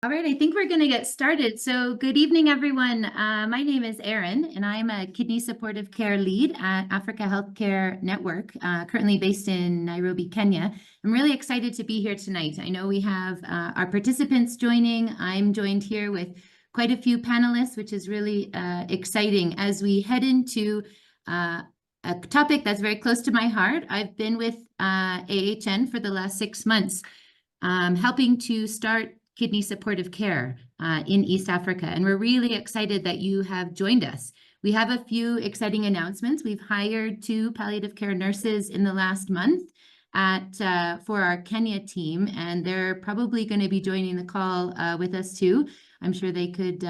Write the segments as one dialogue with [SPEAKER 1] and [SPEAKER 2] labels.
[SPEAKER 1] All right, I think we're going to get started. So good evening, everyone. My name is Erin, and I'm a kidney supportive care lead at Africa Healthcare Network, currently based in Nairobi, Kenya. I'm really excited to be here tonight. I know we have our participants joining. I'm joined here with quite a few panelists, which is really exciting as we head into a topic that's very close to my heart. I've been with AHN for the last 6 months, helping to start kidney supportive care in East Africa. And we're really excited that you have joined us. We have a few exciting announcements. We've hired 2 palliative care nurses in the last month for our Kenya team, and they're probably going to be joining the call with us too. I'm sure they could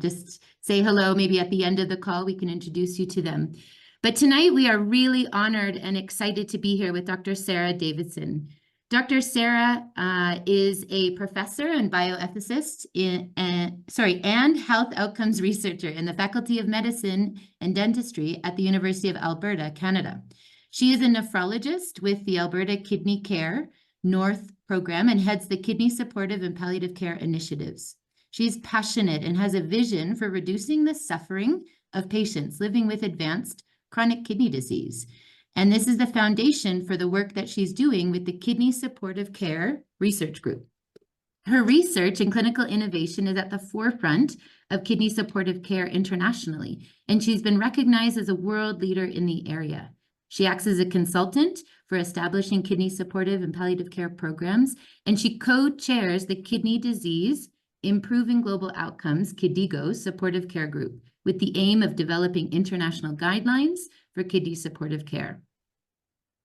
[SPEAKER 1] just say hello. Maybe at the end of the call, we can introduce you to them. But tonight, we are really honored and excited to be here with Dr. Sara Davison. Dr. Sara is a professor and bioethicist and health outcomes researcher in the Faculty of Medicine and Dentistry at the University of Alberta, Canada. She is a nephrologist with the Alberta Kidney Care North program and heads the kidney supportive and palliative care initiatives. She's passionate and has a vision for reducing the suffering of patients living with advanced chronic kidney disease. And this is the foundation for the work that she's doing with the Kidney Supportive Care Research Group. Her research and clinical innovation is at the forefront of kidney supportive care internationally, and she's been recognized as a world leader in the area. She acts as a consultant for establishing kidney supportive and palliative care programs, and she co-chairs the Kidney Disease Improving Global Outcomes, KDIGO, supportive care group, with the aim of developing international guidelines for kidney supportive care.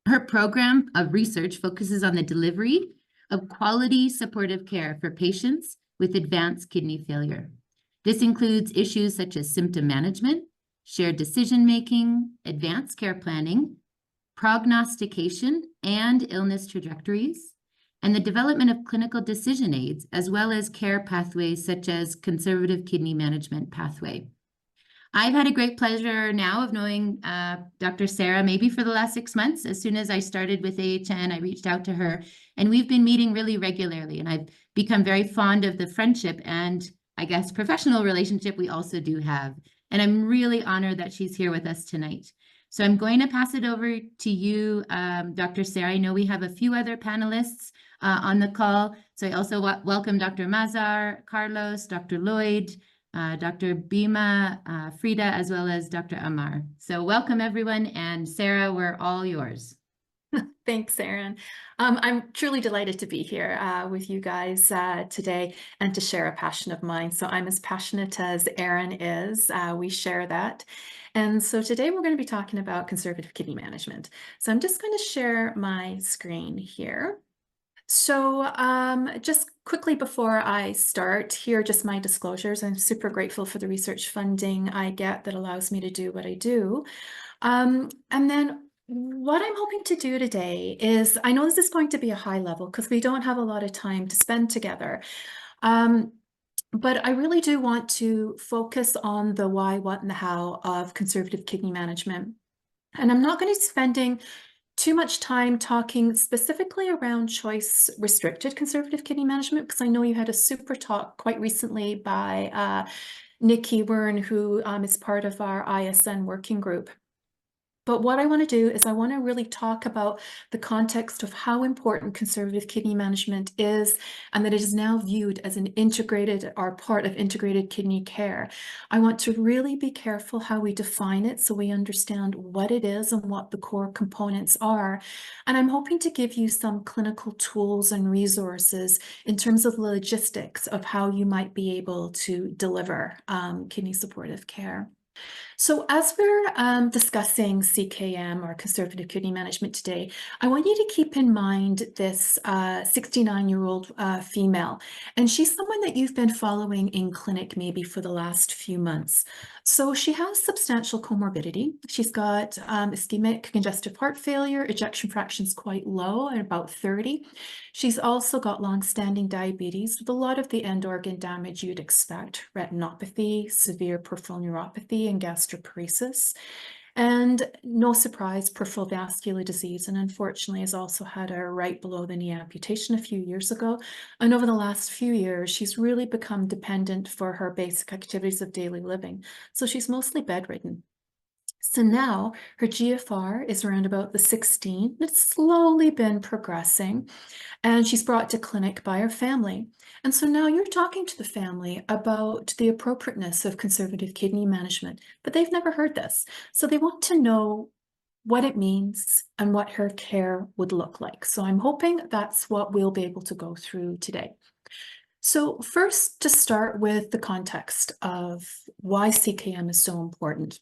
[SPEAKER 1] Her program of research focuses on the delivery of quality supportive care for patients with advanced kidney failure. This includes issues such as symptom management, shared decision-making, advanced care planning, prognostication and illness trajectories, and the development of clinical decision aids, as well as care pathways such as conservative kidney management pathway. I've had a great pleasure now of knowing Dr. Sara maybe for the last 6 months. As soon as I started with AHN, I reached out to her, and we've been meeting really regularly, and I've become very fond of the friendship and, I guess, professional relationship we also do have. And I'm really honored that she's here with us tonight. So I'm going to pass it over to you, Dr. Sara. I know we have a few other panelists on the call. So I also welcome Dr. Mazar, Carlos, Dr. Lloyd, Dr. Bima, Frida, as well as Dr. Amar. So welcome, everyone. And Sara, we're all yours.
[SPEAKER 2] Thanks, Erin. I'm truly delighted to be here with you guys today and to share a passion of mine. So I'm as passionate as Erin is. We share that. And so today we're going to be talking about conservative kidney management. So I'm just going to share my screen here. So just quickly before I start here, just my disclosures. I'm super grateful for the research funding I get that allows me to do what I do. And then what I'm hoping to do today is, I know this is going to be a high level because we don't have a lot of time to spend together. But I really do want to focus on the why, what, and the how of conservative kidney management. And I'm not going to be spending too much time talking specifically around choice-restricted conservative kidney management, because I know you had a super talk quite recently by Nikki Wern, who is part of our ISN working group. But what I want to do is I want to really talk about the context of how important conservative kidney management is, and that it is now viewed as an integrated or part of integrated kidney care. I want to really be careful how we define it so we understand what it is and what the core components are. And I'm hoping to give you some clinical tools and resources in terms of logistics of how you might be able to deliver kidney supportive care. So as we're discussing CKM, or conservative kidney management today, I want you to keep in mind this 69-year-old female, and she's someone that you've been following in clinic maybe for the last few months. So she has substantial comorbidity. She's got ischemic congestive heart failure, ejection fraction's quite low at about 30. She's also got long-standing diabetes with a lot of the end organ damage you'd expect: retinopathy, severe peripheral neuropathy, and gastroparesis. And no surprise, peripheral vascular disease, and unfortunately has also had a right below the knee amputation a few years ago. And over the last few years, she's really become dependent for her basic activities of daily living. So she's mostly bedridden. So now her GFR is around about the 16. It's slowly been progressing, and she's brought to clinic by her family. And so now you're talking to the family about the appropriateness of conservative kidney management, but they've never heard this. So they want to know what it means and what her care would look like. So I'm hoping that's what we'll be able to go through today. So first, to start with the context of why CKM is so important.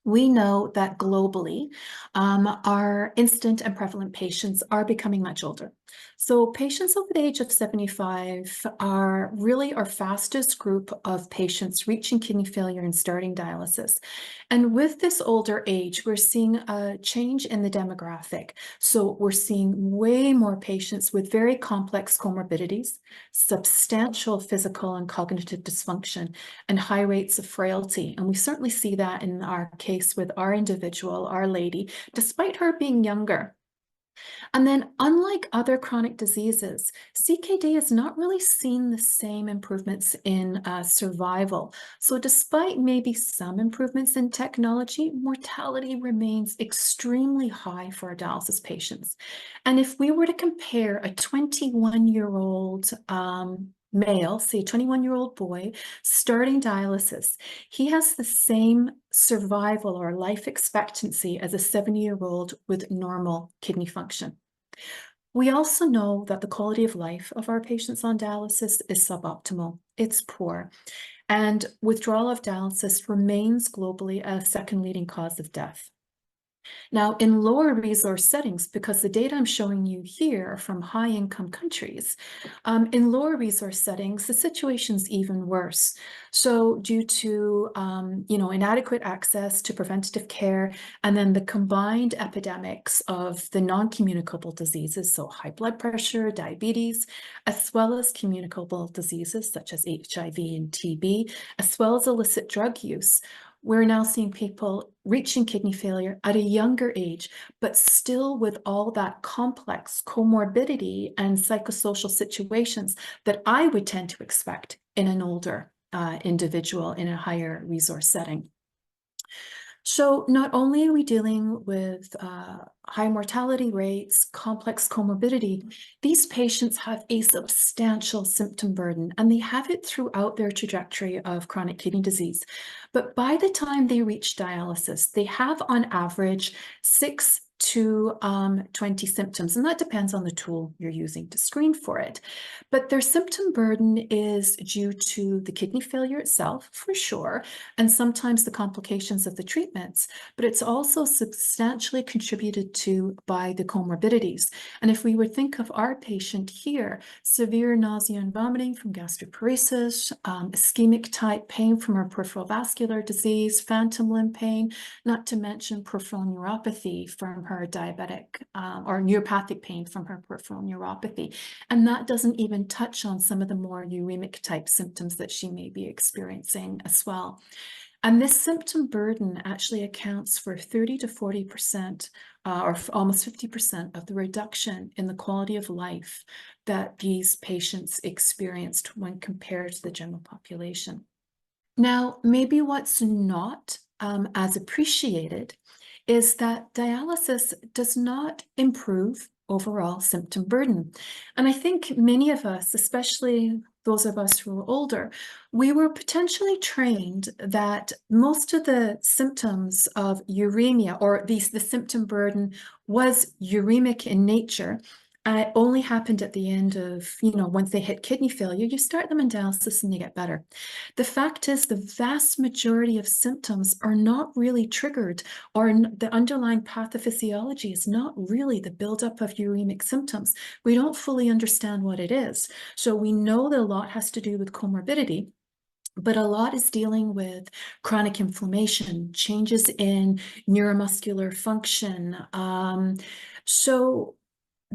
[SPEAKER 2] We know that globally, our incident and prevalent patients are becoming much older. So patients over the age of 75 are really our fastest group of patients reaching kidney failure and starting dialysis. And with this older age, we're seeing a change in the demographic. So we're seeing way more patients with very complex comorbidities, substantial physical and cognitive dysfunction, and high rates of frailty. And we certainly see that in our case with our individual, our lady, despite her being younger. And then, unlike other chronic diseases, CKD has not really seen the same improvements in survival. So despite maybe some improvements in technology, mortality remains extremely high for our dialysis patients. And if we were to compare a 21-year-old male, say a 21-year-old boy, starting dialysis, he has the same survival or life expectancy as a 70-year-old with normal kidney function. We also know that the quality of life of our patients on dialysis is suboptimal. It's poor. And withdrawal of dialysis remains globally a second leading cause of death. Now, in lower resource settings, because the data I'm showing you here are from high-income countries, in lower resource settings, the situation's even worse. So due to inadequate access to preventative care, and then the combined epidemics of the non-communicable diseases, so high blood pressure, diabetes, as well as communicable diseases such as HIV and TB, as well as illicit drug use, we're now seeing people reaching kidney failure at a younger age, but still with all that complex comorbidity and psychosocial situations that I would tend to expect in an older individual in a higher resource setting. So not only are we dealing with high mortality rates, complex comorbidity, these patients have a substantial symptom burden, and they have it throughout their trajectory of chronic kidney disease. But by the time they reach dialysis, they have on average 6 to 20 symptoms, and that depends on the tool you're using to screen for it. But their symptom burden is due to the kidney failure itself, for sure, and sometimes the complications of the treatments, but it's also substantially contributed to by the comorbidities. And if we would think of our patient here, severe nausea and vomiting from gastroparesis, ischemic type pain from her peripheral vascular disease, phantom limb pain, not to mention peripheral neuropathy from her diabetic or neuropathic pain from her peripheral neuropathy. And that doesn't even touch on some of the more uremic type symptoms that she may be experiencing as well. And this symptom burden actually accounts for 30 to 40% or almost 50% of the reduction in the quality of life that these patients experienced when compared to the general population. Now, maybe what's not as appreciated is that dialysis does not improve overall symptom burden. And I think many of us, especially those of us who are older, we were potentially trained that most of the symptoms of uremia, or the symptom burden, was uremic in nature. Only happened at the end of, once they hit kidney failure, you start them in dialysis and they get better. The fact is, the vast majority of symptoms are not really triggered, or the underlying pathophysiology is not really the buildup of uremic symptoms. We don't fully understand what it is. So we know that a lot has to do with comorbidity, but a lot is dealing with chronic inflammation, changes in neuromuscular function. So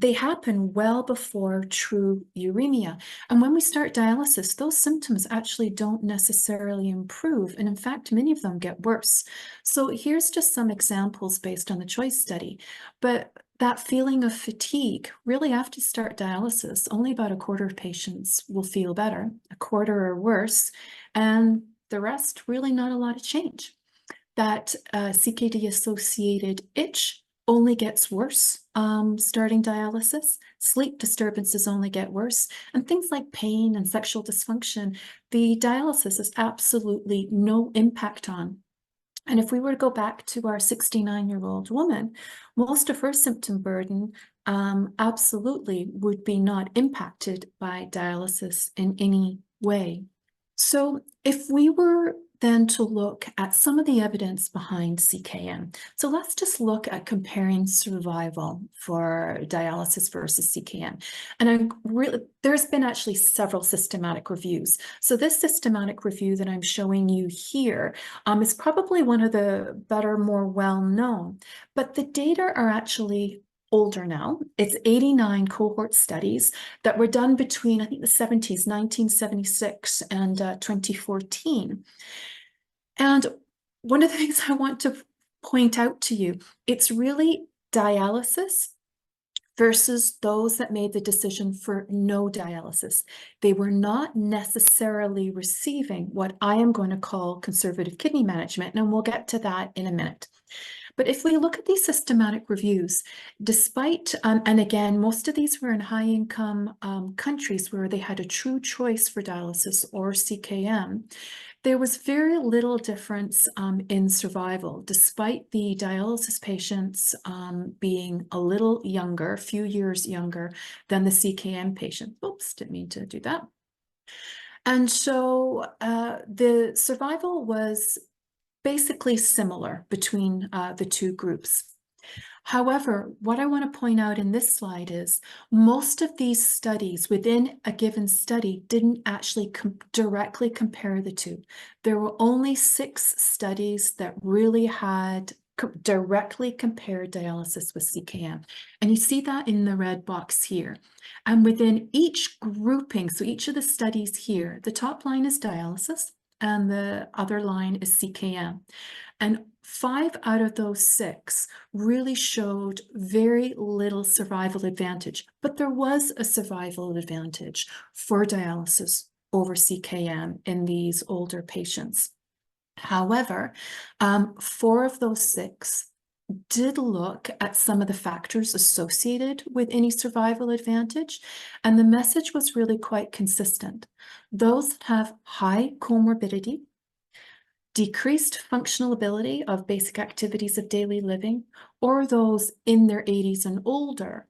[SPEAKER 2] they happen well before true uremia. And when we start dialysis, those symptoms actually don't necessarily improve. And in fact, many of them get worse. So here's just some examples based on the CHOICE study. But that feeling of fatigue, really after you start dialysis, only about a quarter of patients will feel better, a quarter or worse, and the rest, really not a lot of change. That CKD-associated itch only gets worse starting dialysis. Sleep disturbances only get worse. And things like pain and sexual dysfunction, the dialysis has absolutely no impact on. And if we were to go back to our 69-year-old woman, most of her symptom burden absolutely would be not impacted by dialysis in any way. So if we were then to look at some of the evidence behind CKM. So let's just look at comparing survival for dialysis versus CKM. And there's been actually several systematic reviews. So this systematic review that I'm showing you here is probably one of the better, more well-known, but the data are actually older now. It's 89 cohort studies that were done between, I think, the 70s, 1976 and 2014. And one of the things I want to point out to you, it's really dialysis versus those that made the decision for no dialysis. They were not necessarily receiving what I am going to call conservative kidney management, and we'll get to that in a minute. But if we look at these systematic reviews, despite, and again, most of these were in high-income countries where they had a true choice for dialysis or CKM, there was very little difference in survival, despite the dialysis patients being a little younger, a few years younger than the CKM patient. Oops, didn't mean to do that. And so the survival was basically similar between the two groups. However, what I want to point out in this slide is most of these studies within a given study didn't actually directly compare the two. There were only 6 studies that really had directly compared dialysis with CKM. And you see that in the red box here. And within each grouping, so each of the studies here, the top line is dialysis and the other line is CKM. And 5 out of those 6 really showed very little survival advantage, but there was a survival advantage for dialysis over CKM in these older patients. However, 4 of those 6 did look at some of the factors associated with any survival advantage, and the message was really quite consistent. Those that have high comorbidity, decreased functional ability of basic activities of daily living, or those in their 80s and older,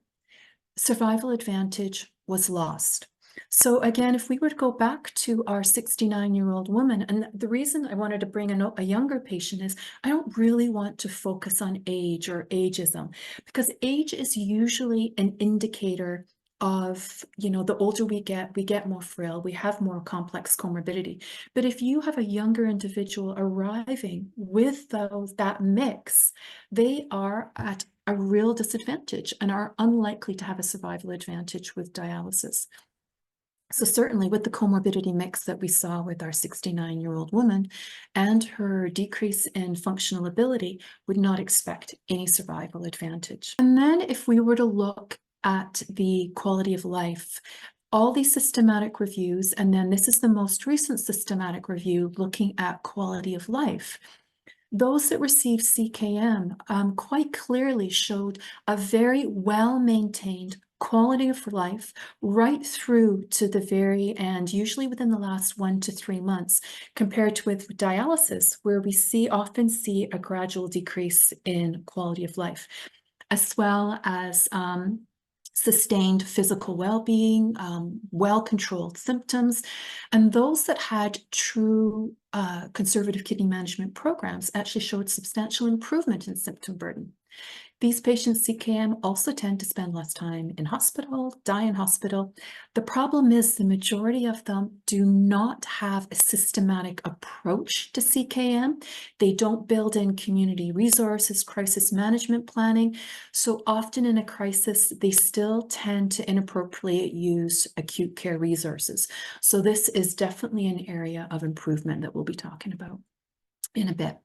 [SPEAKER 2] survival advantage was lost. So again, if we were to go back to our 69-year-old woman, and the reason I wanted to bring a younger patient is I don't really want to focus on age or ageism, because age is usually an indicator of, the older we get more frail, we have more complex comorbidity. But if you have a younger individual arriving with that mix, they are at a real disadvantage and are unlikely to have a survival advantage with dialysis. So certainly with the comorbidity mix that we saw with our 69-year-old woman and her decrease in functional ability, would not expect any survival advantage. And then if we were to look at the quality of life, all these systematic reviews, and then this is the most recent systematic review looking at quality of life, those that received CKM quite clearly showed a very well-maintained quality of life right through to the very end, usually within the last 1 to 3 months, compared to with dialysis, where we often see a gradual decrease in quality of life, as well as sustained physical well-being, well-controlled symptoms, and those that had true conservative kidney management programs actually showed substantial improvement in symptom burden. These patients, CKM, also tend to spend less time in hospital, die in hospital. The problem is the majority of them do not have a systematic approach to CKM. They don't build in community resources, crisis management planning. So often in a crisis, they still tend to inappropriately use acute care resources. So this is definitely an area of improvement that we'll be talking about in a bit.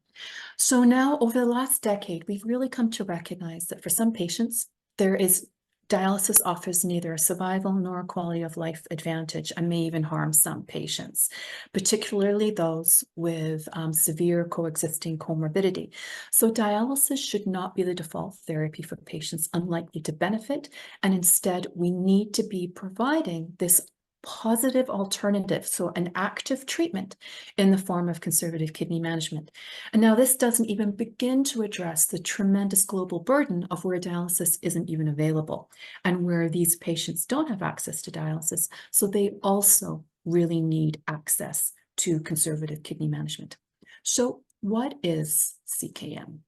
[SPEAKER 2] So now over the last decade, we've really come to recognize that for some patients, dialysis offers neither a survival nor a quality of life advantage and may even harm some patients, particularly those with severe coexisting comorbidity. So dialysis should not be the default therapy for patients unlikely to benefit, and instead we need to be providing this positive alternative, so an active treatment in the form of conservative kidney management. And now this doesn't even begin to address the tremendous global burden of where dialysis isn't even available and where these patients don't have access to dialysis. So they also really need access to conservative kidney management. So what is CKM?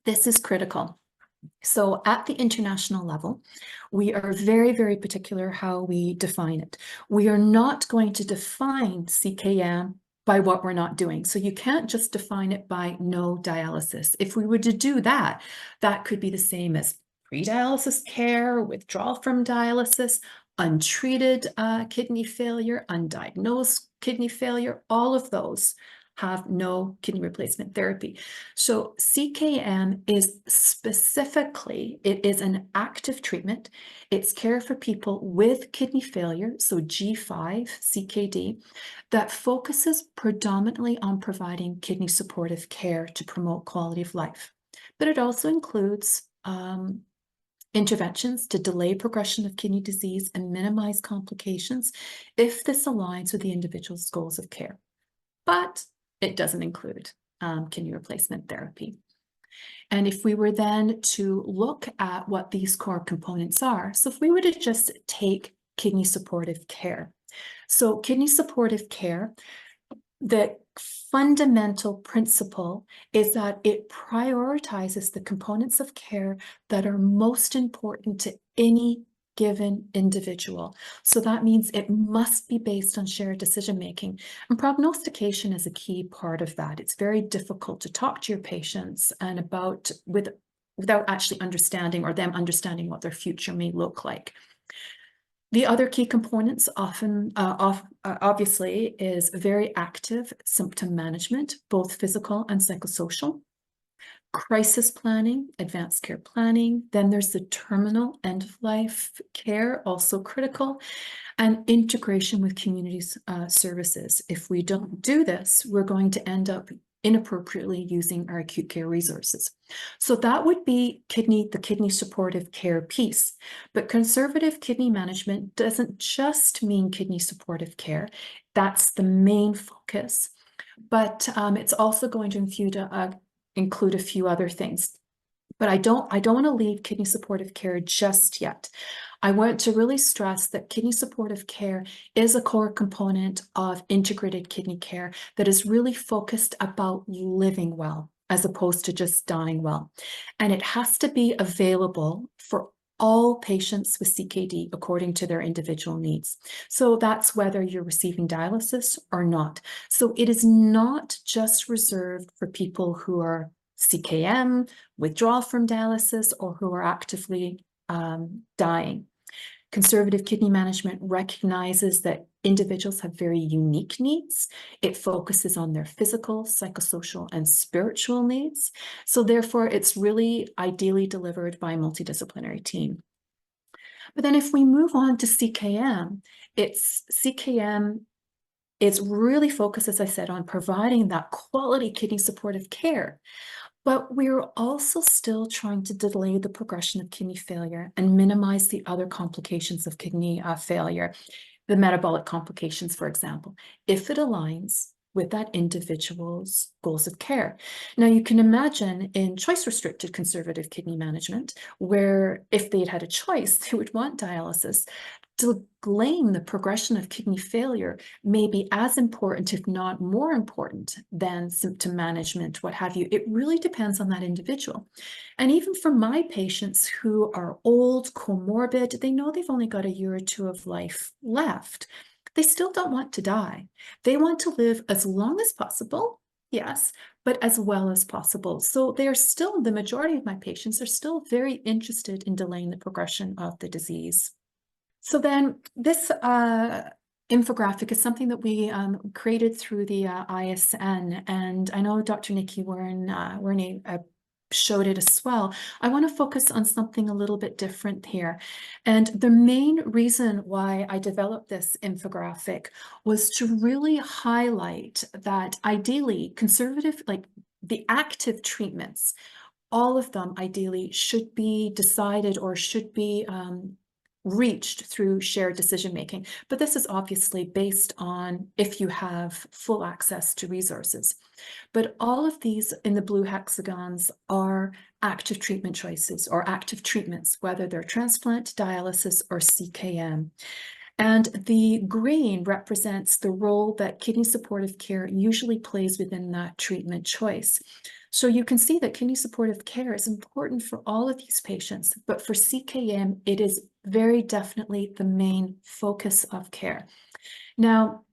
[SPEAKER 2] This is critical. So at the international level, we are very, very particular how we define it. We are not going to define CKM by what we're not doing. So you can't just define it by no dialysis. If we were to do that, that could be the same as pre-dialysis care, withdrawal from dialysis, untreated kidney failure, undiagnosed kidney failure, all of those have no kidney replacement therapy. So CKM is specifically, it is an active treatment. It's care for people with kidney failure, so G5, CKD, that focuses predominantly on providing kidney supportive care to promote quality of life. But it also includes interventions to delay progression of kidney disease and minimize complications if this aligns with the individual's goals of care. But it doesn't include kidney replacement therapy. And if we were then to look at what these core components are, so if we were to just take kidney supportive care. So kidney supportive care, the fundamental principle is that it prioritizes the components of care that are most important to any given individual. So that means it must be based on shared decision-making. And prognostication is a key part of that. It's very difficult to talk to your patients and without actually understanding or them understanding what their future may look like. The other key components obviously is very active symptom management, both physical and psychosocial. Crisis planning, advanced care planning. Then there's the terminal end of life care, also critical, and integration with community services. If we don't do this, we're going to end up inappropriately using our acute care resources. So that would be the kidney supportive care piece. But conservative kidney management doesn't just mean kidney supportive care. That's the main focus. But it's also going to include a few other things. But I don't want to leave kidney supportive care just yet. I want to really stress that kidney supportive care is a core component of integrated kidney care that is really focused about living well as opposed to just dying well. And it has to be available for all patients with CKD according to their individual needs. So that's whether you're receiving dialysis or not. So it is not just reserved for people who are CKM, withdrawal from dialysis, or who are actively dying. Conservative kidney management recognizes that individuals have very unique needs. It focuses on their physical, psychosocial, and spiritual needs. So therefore, it's really ideally delivered by a multidisciplinary team. But then if we move on to CKM, it's really focused, as I said, on providing that quality kidney supportive care. But we're also still trying to delay the progression of kidney failure and minimize the other complications of kidney failure, the metabolic complications, for example, if it aligns with that individual's goals of care. Now, you can imagine in choice-restricted conservative kidney management, where if they'd had a choice, they would want dialysis. delaying the progression of kidney failure may be as important, if not more important, than symptom management, what have you. It really depends on that individual. And even for my patients who are old, comorbid, they know they've only got a year or two of life left. They still don't want to die. They want to live as long as possible, yes, but as well as possible. So they are still, the majority of my patients are still very interested in delaying the progression of the disease. So then this infographic is something that we created through the ISN, and I know Dr. Nikki Werney showed it as well. I want to focus on something a little bit different here. And the main reason why I developed this infographic was to really highlight that ideally conservative, like the active treatments, all of them ideally should be decided or should be reached through shared decision making. But this is obviously based on if you have full access to resources. But all of these in the blue hexagons are active treatment choices or active treatments, whether they're transplant, dialysis, or CKM. And the green represents the role that kidney supportive care usually plays within that treatment choice. So you can see that kidney supportive care is important for all of these patients, but for CKM, it is very definitely the main focus of care. Now,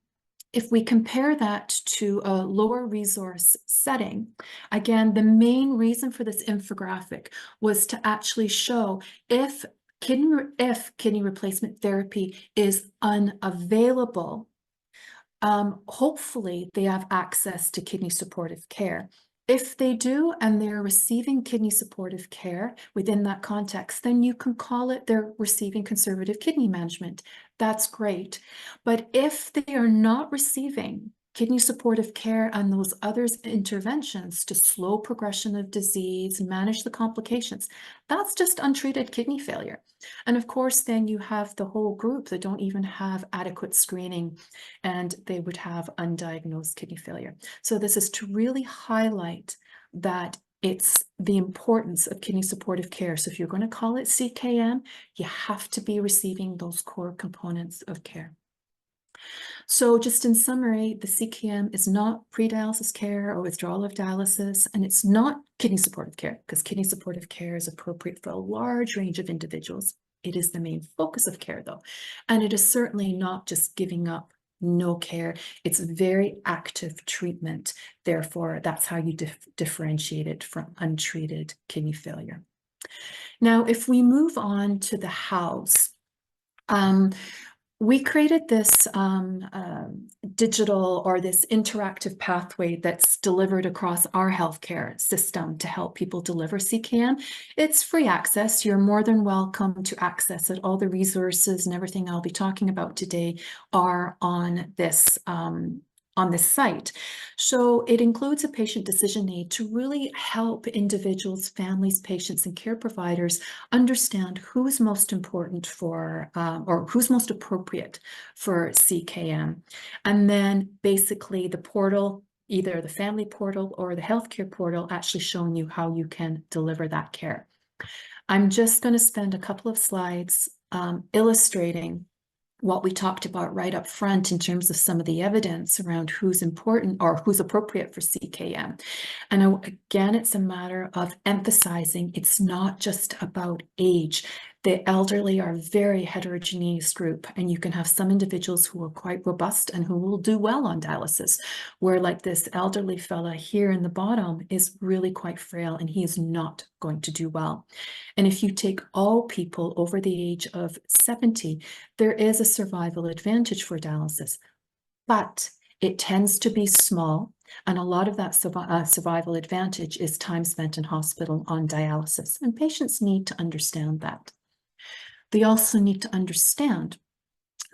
[SPEAKER 2] if we compare that to a lower resource setting, again, the main reason for this infographic was to actually show if kidney replacement therapy is unavailable, hopefully they have access to kidney supportive care. If they do, and they're receiving kidney supportive care within that context, then you can call it they're receiving conservative kidney management. That's great. But if they are not receiving kidney supportive care and those other interventions to slow progression of disease, manage the complications, that's just untreated kidney failure. And of course, then you have the whole group that don't even have adequate screening, and they would have undiagnosed kidney failure. So this is to really highlight that it's the importance of kidney supportive care. So if you're going to call it CKM, you have to be receiving those core components of care. So just in summary, the CKM is not pre-dialysis care or withdrawal of dialysis, and it's not kidney supportive care, because kidney supportive care is appropriate for a large range of individuals. It is the main focus of care, though, and it is certainly not just giving up no care. It's very active treatment. Therefore, that's how you differentiate it from untreated kidney failure. Now, if we move on to the hows, we created this digital or this interactive pathway that's delivered across our healthcare system to help people deliver CKM. It's free access. You're more than welcome to access it. All the resources and everything I'll be talking about today are on this site. So it includes a patient decision aid to really help individuals, families, patients, and care providers understand who is most important for, or who's most appropriate for CKM. And then basically the portal, either the family portal or the healthcare portal, actually showing you how you can deliver that care. I'm just going to spend a couple of slides illustrating what we talked about right up front in terms of some of the evidence around who's important or who's appropriate for CKM. And again, it's a matter of emphasizing it's not just about age. The elderly are a very heterogeneous group, and you can have some individuals who are quite robust and who will do well on dialysis, where like this elderly fella here in the bottom is really quite frail and he is not going to do well. And if you take all people over the age of 70, there is a survival advantage for dialysis, but it tends to be small. And a lot of that survival advantage is time spent in hospital on dialysis. And patients need to understand that. They also need to understand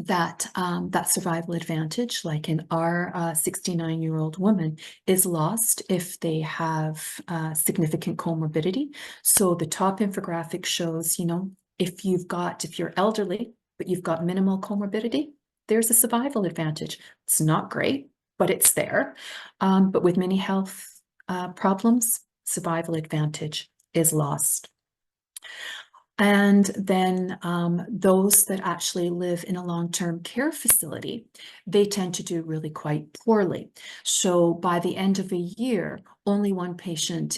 [SPEAKER 2] that that survival advantage, like in our 69-year-old woman, is lost if they have significant comorbidity. So the top infographic shows, you know, if you're elderly, but you've got minimal comorbidity, there's a survival advantage. It's not great, but it's there. But with many health problems, survival advantage is lost. And then those that actually live in a long-term care facility, they tend to do really quite poorly. So by the end of a year, only one patient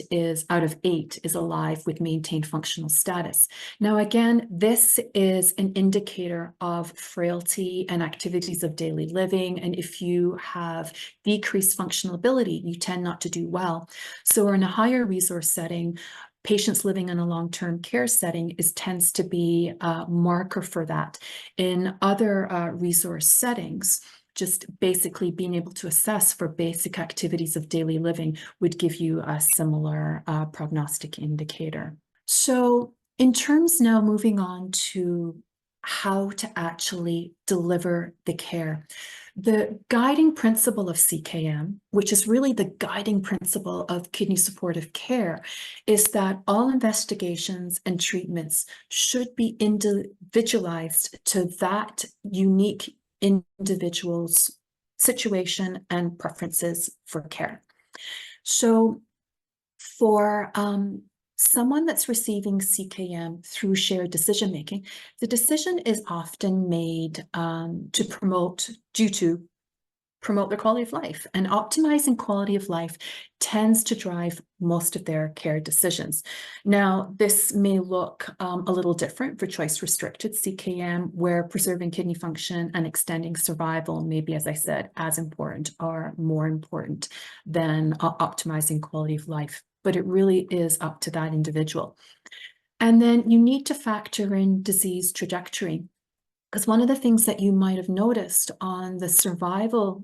[SPEAKER 2] out of 8 is alive with maintained functional status. Now, again, this is an indicator of frailty and activities of daily living. And if you have decreased functional ability, you tend not to do well. So in a higher resource setting, patients living in a long-term care setting tends to be a marker for that. In other resource settings, just basically being able to assess for basic activities of daily living would give you a similar prognostic indicator. So in terms now moving on to how to actually deliver the care. The guiding principle of CKM, which is really the guiding principle of kidney supportive care, is that all investigations and treatments should be individualized to that unique individual's situation and preferences for care. So for someone that's receiving CKM through shared decision making, the decision is often made to promote their quality of life. And optimizing quality of life tends to drive most of their care decisions. Now, this may look a little different for choice-restricted CKM, where preserving kidney function and extending survival may be, as I said, as important or more important than optimizing quality of life. But it really is up to that individual. And then you need to factor in disease trajectory. Because one of the things that you might have noticed on the survival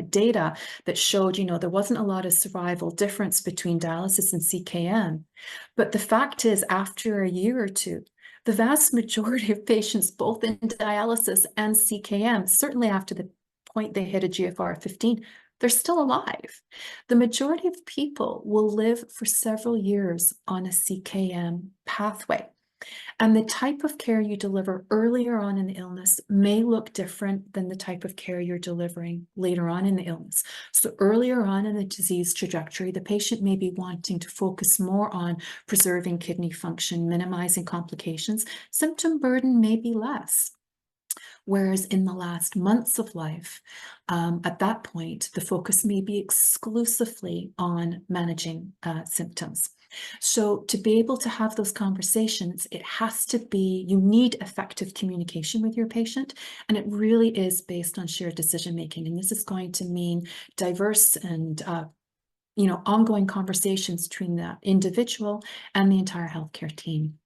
[SPEAKER 2] data that showed, there wasn't a lot of survival difference between dialysis and CKM. But the fact is, after a year or two, the vast majority of patients, both in dialysis and CKM, certainly after the point they hit a GFR of 15, they're still alive. The majority of people will live for several years on a CKM pathway. And the type of care you deliver earlier on in the illness may look different than the type of care you're delivering later on in the illness. So earlier on in the disease trajectory, the patient may be wanting to focus more on preserving kidney function, minimizing complications. Symptom burden may be less. Whereas in the last months of life, at that point, the focus may be exclusively on managing symptoms. So to be able to have those conversations, you need effective communication with your patient, and it really is based on shared decision making. And this is going to mean diverse and ongoing conversations between the individual and the entire healthcare team.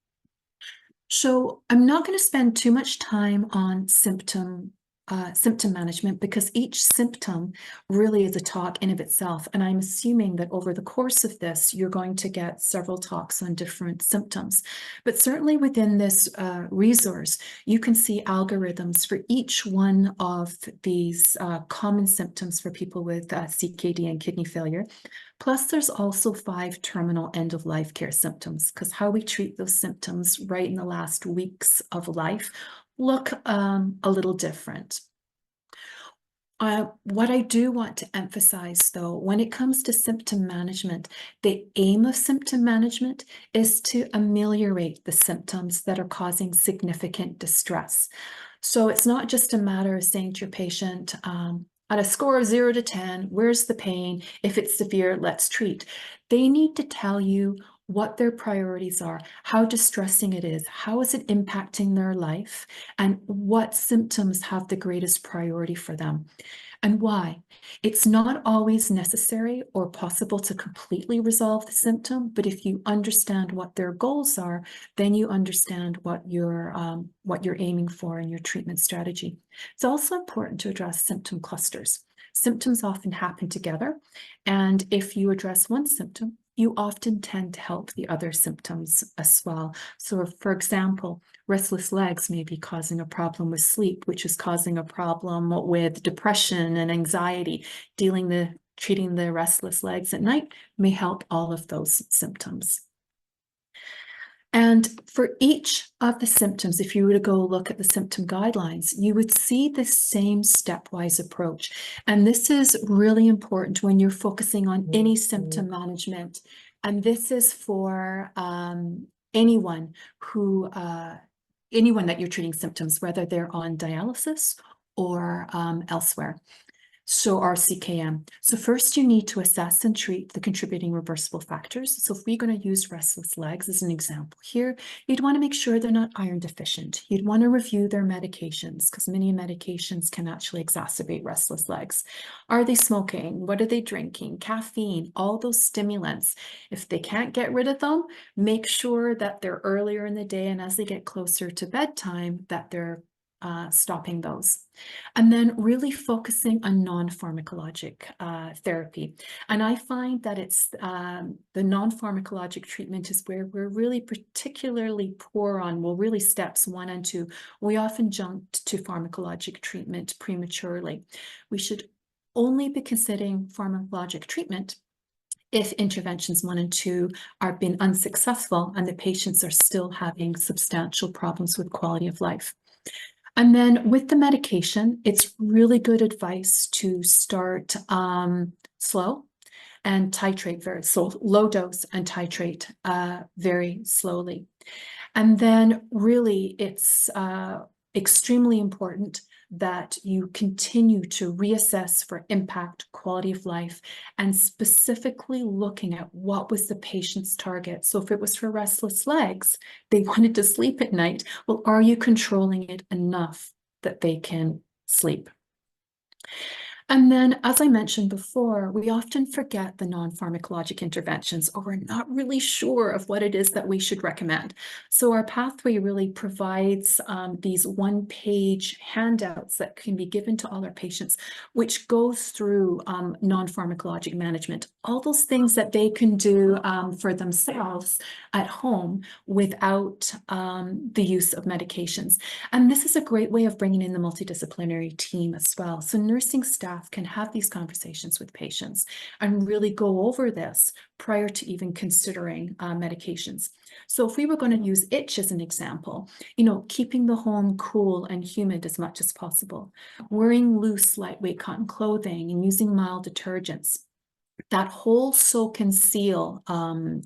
[SPEAKER 2] So I'm not going to spend too much time on symptom management, because each symptom really is a talk in of itself. And I'm assuming that over the course of this, you're going to get several talks on different symptoms. But certainly within this resource, you can see algorithms for each one of these common symptoms for people with CKD and kidney failure. Plus, there's also 5 terminal end-of-life care symptoms, because how we treat those symptoms right in the last weeks of life look a little different. What I do want to emphasize, though, when it comes to symptom management, the aim of symptom management is to ameliorate the symptoms that are causing significant distress. So it's not just a matter of saying to your patient, at a score of 0 to 10, where's the pain? If it's severe, let's treat. They need to tell you what their priorities are, how distressing it is, how is it impacting their life, and what symptoms have the greatest priority for them. And why? It's not always necessary or possible to completely resolve the symptom, but if you understand what their goals are, then you understand what you're aiming for in your treatment strategy. It's also important to address symptom clusters. Symptoms often happen together, and if you address one symptom, you often tend to help the other symptoms as well. So for example, restless legs may be causing a problem with sleep, which is causing a problem with depression and anxiety. Treating the restless legs at night may help all of those symptoms. And for each of the symptoms, if you were to go look at the symptom guidelines, you would see the same stepwise approach. And this is really important when you're focusing on any symptom management. And this is for anyone who, anyone that you're treating symptoms, whether they're on dialysis or elsewhere. So our CKM. So first you need to assess and treat the contributing reversible factors. So if we're going to use restless legs as an example here, you'd want to make sure they're not iron deficient. You'd want to review their medications because many medications can actually exacerbate restless legs. Are they smoking? What are they drinking? Caffeine, all those stimulants. If they can't get rid of them, make sure that they're earlier in the day and as they get closer to bedtime, that they're stopping those. And then really focusing on non-pharmacologic therapy. And I find that it's the non-pharmacologic treatment is where we're really particularly poor on, well, really steps 1 and 2. We often jump to pharmacologic treatment prematurely. We should only be considering pharmacologic treatment if interventions 1 and 2 are being unsuccessful and the patients are still having substantial problems with quality of life. And then with the medication, it's really good advice to start slow and titrate so low dose and titrate very slowly. And then really it's extremely important that you continue to reassess for impact, quality of life, and specifically looking at what was the patient's target. So if it was for restless legs, they wanted to sleep at night. Well, are you controlling it enough that they can sleep? And then, as I mentioned before, we often forget the non-pharmacologic interventions, or we're not really sure of what it is that we should recommend. So our pathway really provides these one-page handouts that can be given to all our patients, which go through non-pharmacologic management, all those things that they can do for themselves at home without the use of medications. And this is a great way of bringing in the multidisciplinary team as well. So nursing staff can have these conversations with patients and really go over this prior to even considering medications. So if we were going to use itch as an example, keeping the home cool and humid as much as possible, wearing loose, lightweight cotton clothing and using mild detergents. That whole soak and seal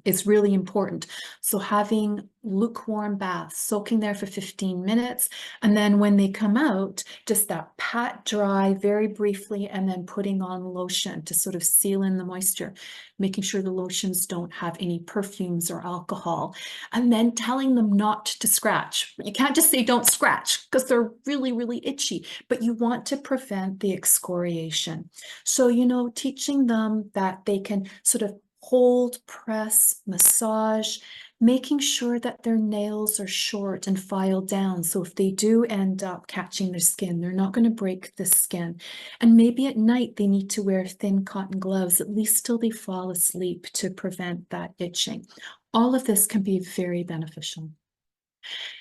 [SPEAKER 2] is really important. So having lukewarm baths, soaking there for 15 minutes, and then when they come out, just that pat dry very briefly, and then putting on lotion to sort of seal in the moisture, making sure the lotions don't have any perfumes or alcohol, and then telling them not to scratch. You can't just say don't scratch because they're really, really itchy, but you want to prevent the excoriation. So, teaching them that they can sort of hold, press, massage, making sure that their nails are short and filed down. So if they do end up catching their skin, they're not going to break the skin. And maybe at night they need to wear thin cotton gloves, at least till they fall asleep, to prevent that itching. All of this can be very beneficial.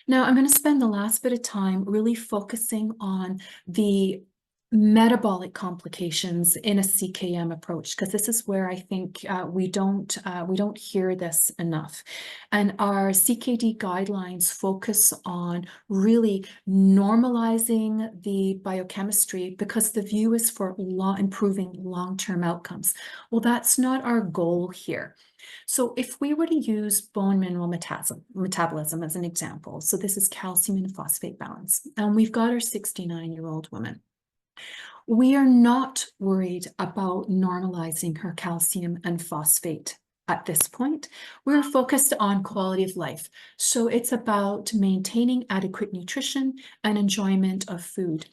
[SPEAKER 2] Now, I'm going to spend the last bit of time really focusing on the metabolic complications in a CKM approach, because this is where I think we don't hear this enough. And our CKD guidelines focus on really normalizing the biochemistry because the view is for improving long-term outcomes. Well, that's not our goal here. So if we were to use bone mineral metabolism as an example, so this is calcium and phosphate balance, and we've got our 69-year-old woman. We are not worried about normalizing her calcium and phosphate at this point. We're focused on quality of life. So it's about maintaining adequate nutrition and enjoyment of food.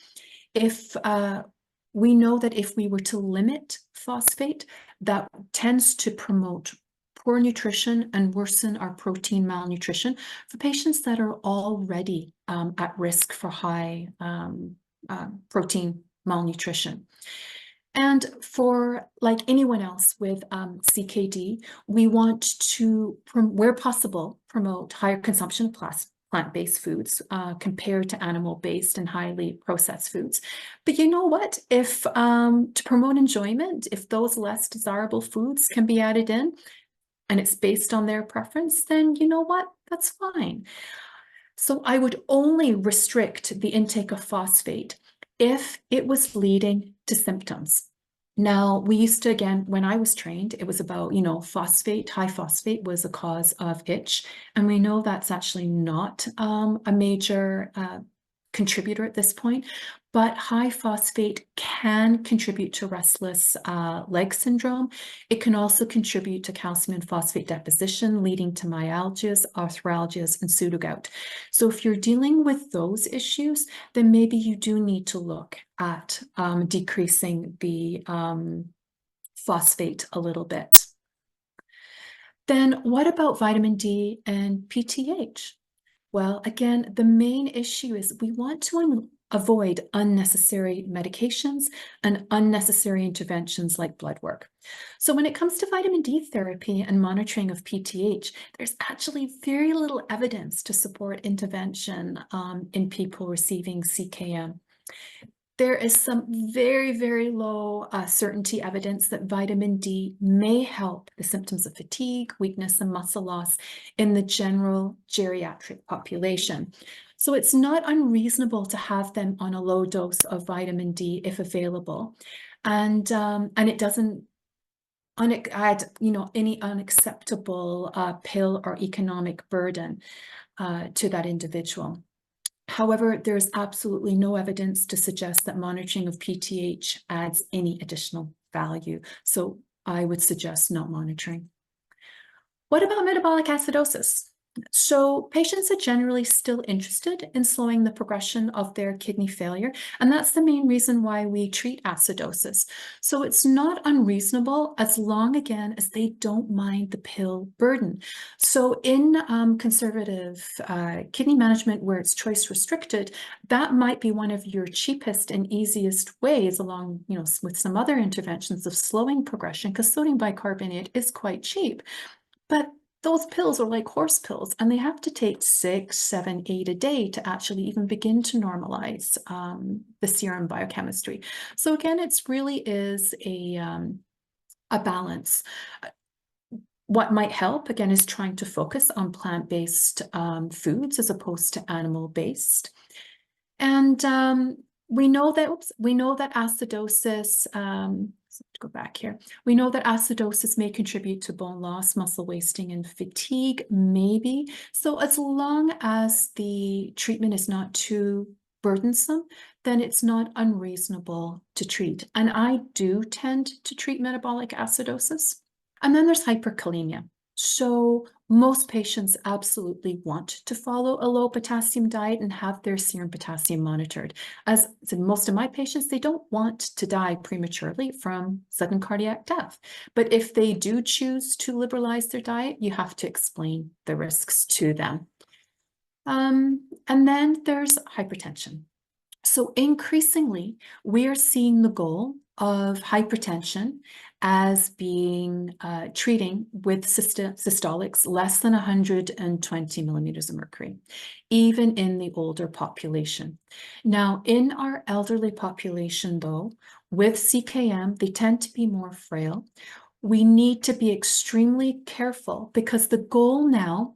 [SPEAKER 2] If we know that if we were to limit phosphate, that tends to promote poor nutrition and worsen our protein malnutrition for patients that are already at risk for high protein malnutrition. And for like anyone else with CKD, we want to, where possible, promote higher consumption of plant-based foods compared to animal-based and highly processed foods. But you know what? If to promote enjoyment, if those less desirable foods can be added in, and it's based on their preference, then you know what? That's fine. So I would only restrict the intake of phosphate if it was leading to symptoms. Now, we used to, again, when I was trained, it was about, phosphate, high phosphate was a cause of itch. And we know that's actually not a major contributor at this point, but high phosphate can contribute to restless leg syndrome. It can also contribute to calcium and phosphate deposition, leading to myalgias, arthralgias, and pseudogout. So if you're dealing with those issues, then maybe you do need to look at decreasing the phosphate a little bit. Then what about vitamin D and PTH? Well, again, the main issue is we want to avoid unnecessary medications and unnecessary interventions like blood work. So when it comes to vitamin D therapy and monitoring of PTH, there's actually very little evidence to support intervention in people receiving CKM. There is some very, very low certainty evidence that vitamin D may help the symptoms of fatigue, weakness, and muscle loss in the general geriatric population. So it's not unreasonable to have them on a low dose of vitamin D if available. And it doesn't add, any unacceptable pill or economic burden to that individual. However, there's absolutely no evidence to suggest that monitoring of PTH adds any additional value. So I would suggest not monitoring. What about metabolic acidosis? So patients are generally still interested in slowing the progression of their kidney failure, and that's the main reason why we treat acidosis. So it's not unreasonable as long, again, as they don't mind the pill burden. So in conservative kidney management where it's choice restricted, that might be one of your cheapest and easiest ways along, with some other interventions of slowing progression, because sodium bicarbonate is quite cheap. But those pills are like horse pills, and they have to take 6, 7, 8 a day to actually even begin to normalize the serum biochemistry. So again, it really is a balance. What might help, again, is trying to focus on plant-based foods as opposed to animal-based. And we know that acidosis, go back here. We know that acidosis may contribute to bone loss, muscle wasting, and fatigue, maybe. So as long as the treatment is not too burdensome, then it's not unreasonable to treat. And I do tend to treat metabolic acidosis. And then there's hyperkalemia. So most patients absolutely want to follow a low potassium diet and have their serum potassium monitored. As in most of my patients, they don't want to die prematurely from sudden cardiac death. But if they do choose to liberalize their diet, you have to explain the risks to them. And then there's hypertension. So increasingly, we are seeing the goal of hypertension as being treating with systolics less than 120 millimeters of mercury, even in the older population. Now, in our elderly population, though, with CKM, they tend to be more frail. We need to be extremely careful because the goal now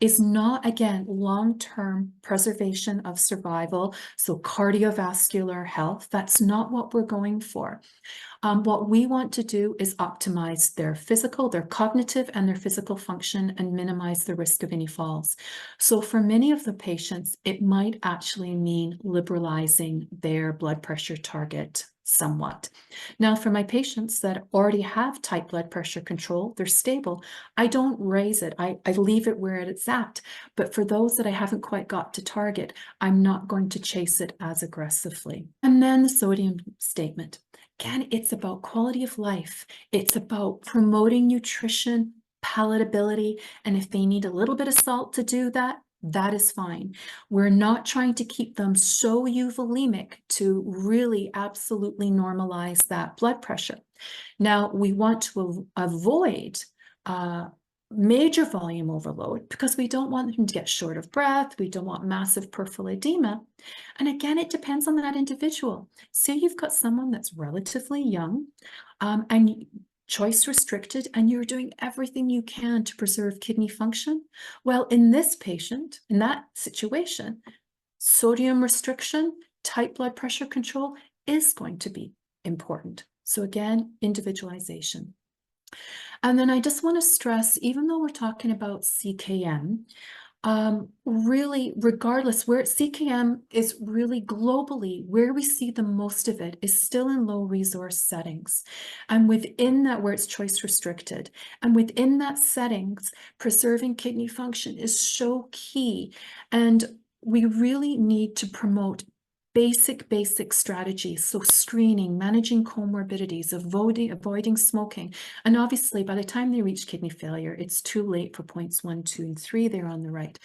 [SPEAKER 2] is not, again, long-term preservation of survival, so cardiovascular health. That's not what we're going for. What we want to do is optimize their physical, their cognitive, and their physical function and minimize the risk of any falls. So for many of the patients, it might actually mean liberalizing their blood pressure target somewhat. Now, for my patients that already have tight blood pressure control, they're stable, I don't raise it. I leave it where it's at. But for those that I haven't quite got to target, I'm not going to chase it as aggressively. And then the sodium statement. Again, it's about quality of life. It's about promoting nutrition, palatability, and if they need a little bit of salt to do that, that is fine. We're not trying to keep them so euvolemic to really absolutely normalize that blood pressure. Now, we want to avoid major volume overload because we don't want them to get short of breath. We don't want massive peripheral edema. And again, it depends on that individual. Say you've got someone that's relatively young and choice restricted, and you're doing everything you can to preserve kidney function. Well, in this patient, in that situation, sodium restriction, tight blood pressure control is going to be important. So again, individualization. And then I just want to stress, even though we're talking about CKM, really, regardless, where CKM is really globally, where we see the most of it is still in low resource settings. And within that, where it's choice restricted, and within that settings, preserving kidney function is so key. And we really need to promote basic strategies. So screening, managing comorbidities, avoiding smoking. And obviously, by the time they reach kidney failure, it's too late for points 1, 2, and 3 there on the right.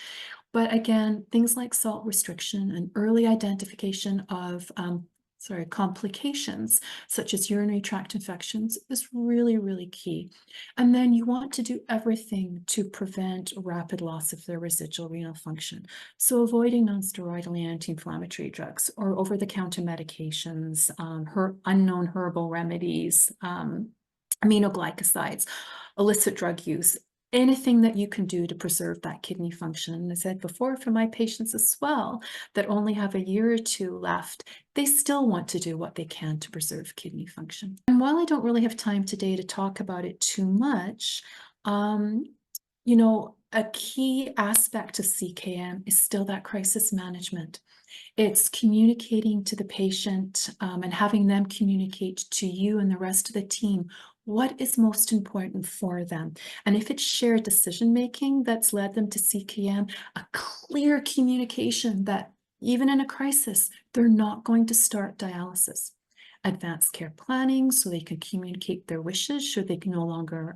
[SPEAKER 2] But again, things like salt restriction and early identification of complications such as urinary tract infections is really, really key. And then you want to do everything to prevent rapid loss of their residual renal function. So avoiding non-steroidal anti-inflammatory drugs or over-the-counter medications, unknown herbal remedies, aminoglycosides, illicit drug use, anything that you can do to preserve that kidney function. And I said before, for my patients as well, that only have a year or 2 left, they still want to do what they can to preserve kidney function. And while I don't really have time today to talk about it too much, you know, a key aspect of CKM is still that crisis management. It's communicating to the patient and having them communicate to you and the rest of the team what is most important for them. And if it's shared decision-making that's led them to CKM, a clear communication that even in a crisis, they're not going to start dialysis. Advanced care planning, so they can communicate their wishes should they can no longer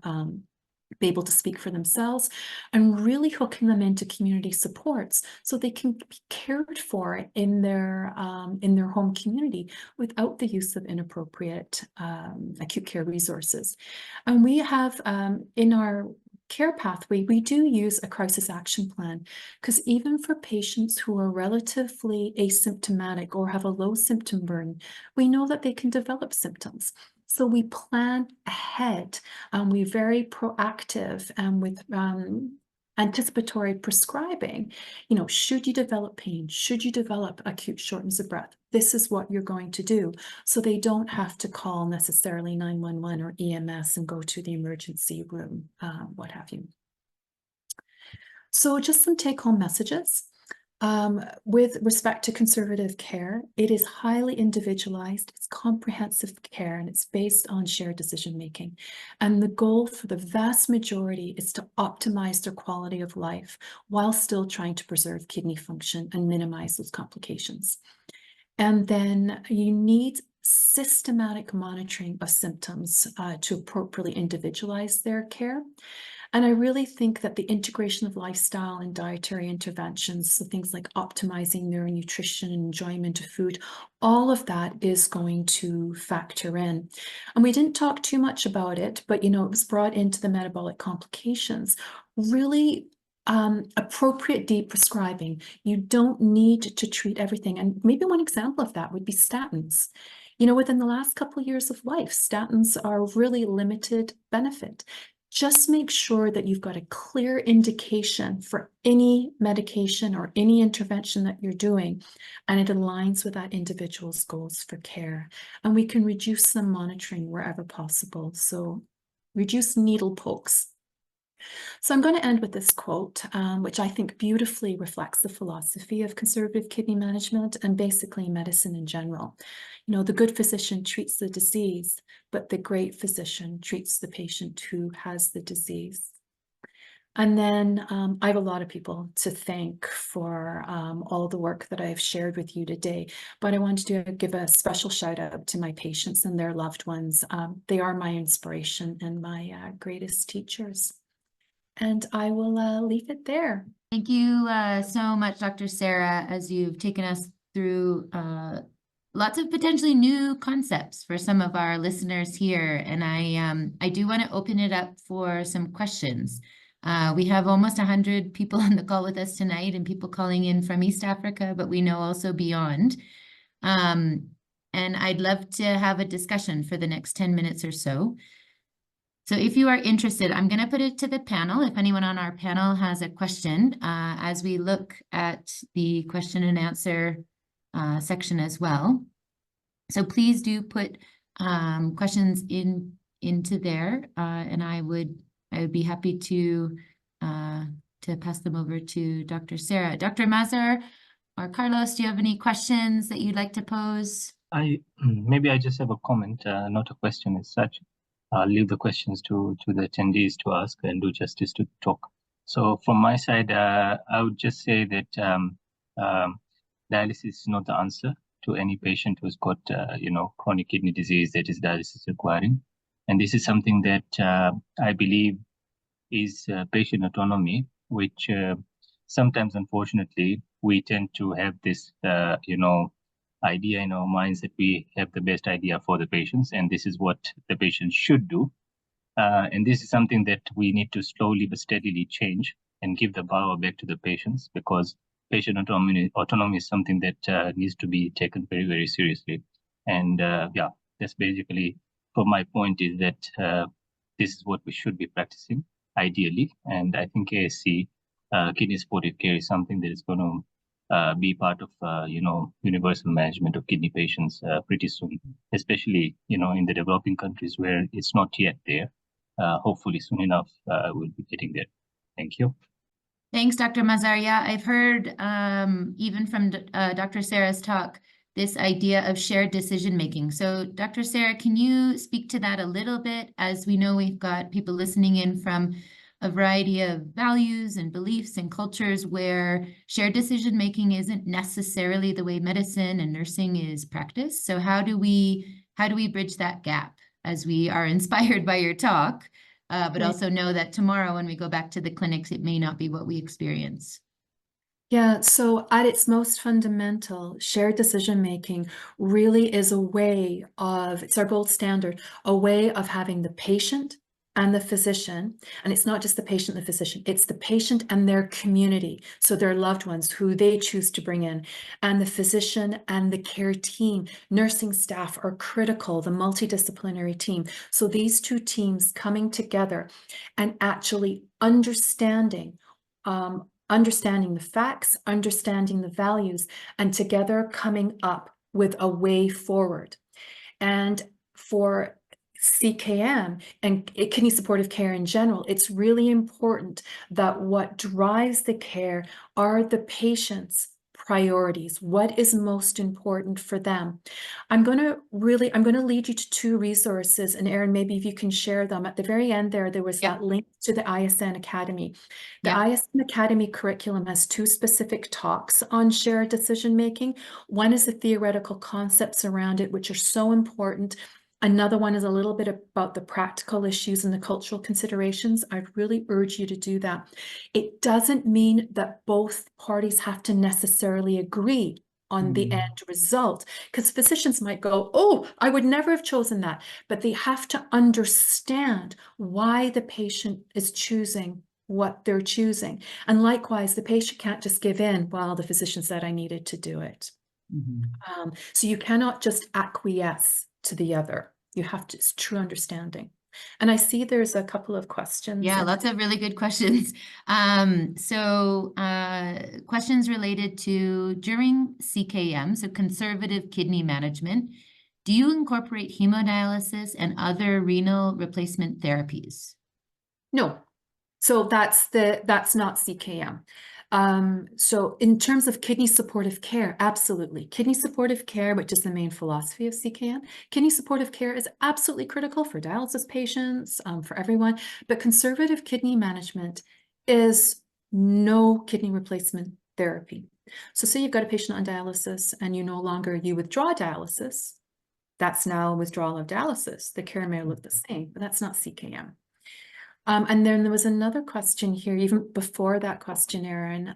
[SPEAKER 2] be able to speak for themselves, and really hooking them into community supports so they can be cared for in their home community without the use of inappropriate acute care resources. And we have in our care pathway, we do use a crisis action plan, because even for patients who are relatively asymptomatic or have a low symptom burden, we know that they can develop symptoms. So we plan ahead. We're very proactive and with anticipatory prescribing. You know, should you develop pain, should you develop acute shortness of breath, this is what you're going to do. So they don't have to call necessarily 911 or EMS and go to the emergency room, what have you. So just some take-home messages. With respect to conservative care, it is highly individualized, it's comprehensive care, and it's based on shared decision-making. And the goal for the vast majority is to optimize their quality of life while still trying to preserve kidney function and minimize those complications. And then you need systematic monitoring of symptoms to appropriately individualize their care. And I really think that the integration of lifestyle and dietary interventions, so things like optimizing their nutrition and enjoyment of food, all of that is going to factor in. And we didn't talk too much about it, but, you know, it was brought into the metabolic complications. Really appropriate deprescribing. You don't need to treat everything. And maybe one example of that would be statins. You know, within the last couple of years of life, statins are really limited benefit. Just make sure that you've got a clear indication for any medication or any intervention that you're doing, and it aligns with that individual's goals for care. And we can reduce the monitoring wherever possible. So reduce needle pokes. So I'm going to end with this quote, which I think beautifully reflects the philosophy of conservative kidney management and basically medicine in general. You know, the good physician treats the disease, but the great physician treats the patient who has the disease. And then I have a lot of people to thank for all the work that I've shared with you today, but I wanted to give a special shout out to my patients and their loved ones. They are my inspiration and my greatest teachers. And I will leave it there.
[SPEAKER 1] Thank you so much, Dr. Sara, as you've taken us through lots of potentially new concepts for some of our listeners here. And I do want to open it up for some questions. We have almost 100 people on the call with us tonight and people calling in from East Africa, but we know also beyond. And I'd love to have a discussion for the next 10 minutes or so. So if you are interested, I'm going to put it to the panel. If anyone on our panel has a question, as we look at the question and answer section as well. So please do put questions into there, and I would be happy to pass them over to Dr. Sara. Dr. Mazar or Carlos, do you have any questions that you'd like to pose?
[SPEAKER 3] Maybe I just have a comment, not a question as such. I'll leave the questions to the attendees to ask and do justice to talk. So from my side, I would just say that dialysis is not the answer to any patient who's got chronic kidney disease that is dialysis requiring. And this is something that I believe is patient autonomy, which sometimes, unfortunately, we tend to have this, idea in our minds that we have the best idea for the patients, and this is what the patients should do. And this is something that we need to slowly but steadily change and give the power back to the patients, because patient autonomy is something that needs to be taken very, very seriously. And yeah, that's basically, for my point, is that this is what we should be practicing ideally. And I think ASC kidney supportive care is something that is going to be part of universal management of kidney patients pretty soon, especially in the developing countries where it's not yet there. Hopefully soon enough we'll be getting there. Thank you.
[SPEAKER 1] Thanks, Dr. Mazar. Yeah, I've heard even from Dr. Sara's talk, this idea of shared decision making. So Dr. Sara, can you speak to that a little bit? As we know, we've got people listening in from a variety of values and beliefs and cultures where shared decision making isn't necessarily the way medicine and nursing is practiced. So how do we bridge that gap, as we are inspired by your talk, but also know that tomorrow when we go back to the clinics, it may not be what we experience?
[SPEAKER 2] Yeah, so at its most fundamental, shared decision making really is a way of, it's our gold standard, a way of having the patient and the physician, and it's not just the patient and the physician, it's the patient and their community, so their loved ones who they choose to bring in, and the physician and the care team. Nursing staff are critical, the multidisciplinary team. So these two teams coming together and actually understanding the facts, understanding the values, and together coming up with a way forward. And for CKM and kidney supportive care in general, it's really important that what drives the care are the patient's priorities. What is most important for them? I'm going to lead you to two resources, and Erin, maybe if you can share them. At the very end there was that link to the ISN Academy. The ISN Academy curriculum has two specific talks on shared decision making. One is the theoretical concepts around it, which are so important. Another one is a little bit about the practical issues and the cultural considerations. I really urge you to do that. It doesn't mean that both parties have to necessarily agree on the end result, because physicians might go, oh, I would never have chosen that, but they have to understand why the patient is choosing what they're choosing. And likewise, the patient can't just give in, well, the physician said I needed to do it. So you cannot just acquiesce to the other. You have to, it's true understanding. And I see there's a couple of questions.
[SPEAKER 1] Yeah, lots of really good questions. Questions related to during CKM, so conservative kidney management, do you incorporate hemodialysis and other renal replacement therapies?
[SPEAKER 2] No. So that's not CKM. So in terms of kidney supportive care, absolutely. Kidney supportive care, which is the main philosophy of CKM, kidney supportive care is absolutely critical for dialysis patients, for everyone. But conservative kidney management is no kidney replacement therapy. So say you've got a patient on dialysis and you withdraw dialysis, that's now withdrawal of dialysis. The care may look the same, but that's not CKM. And then there was another question here, even before that question, Erin.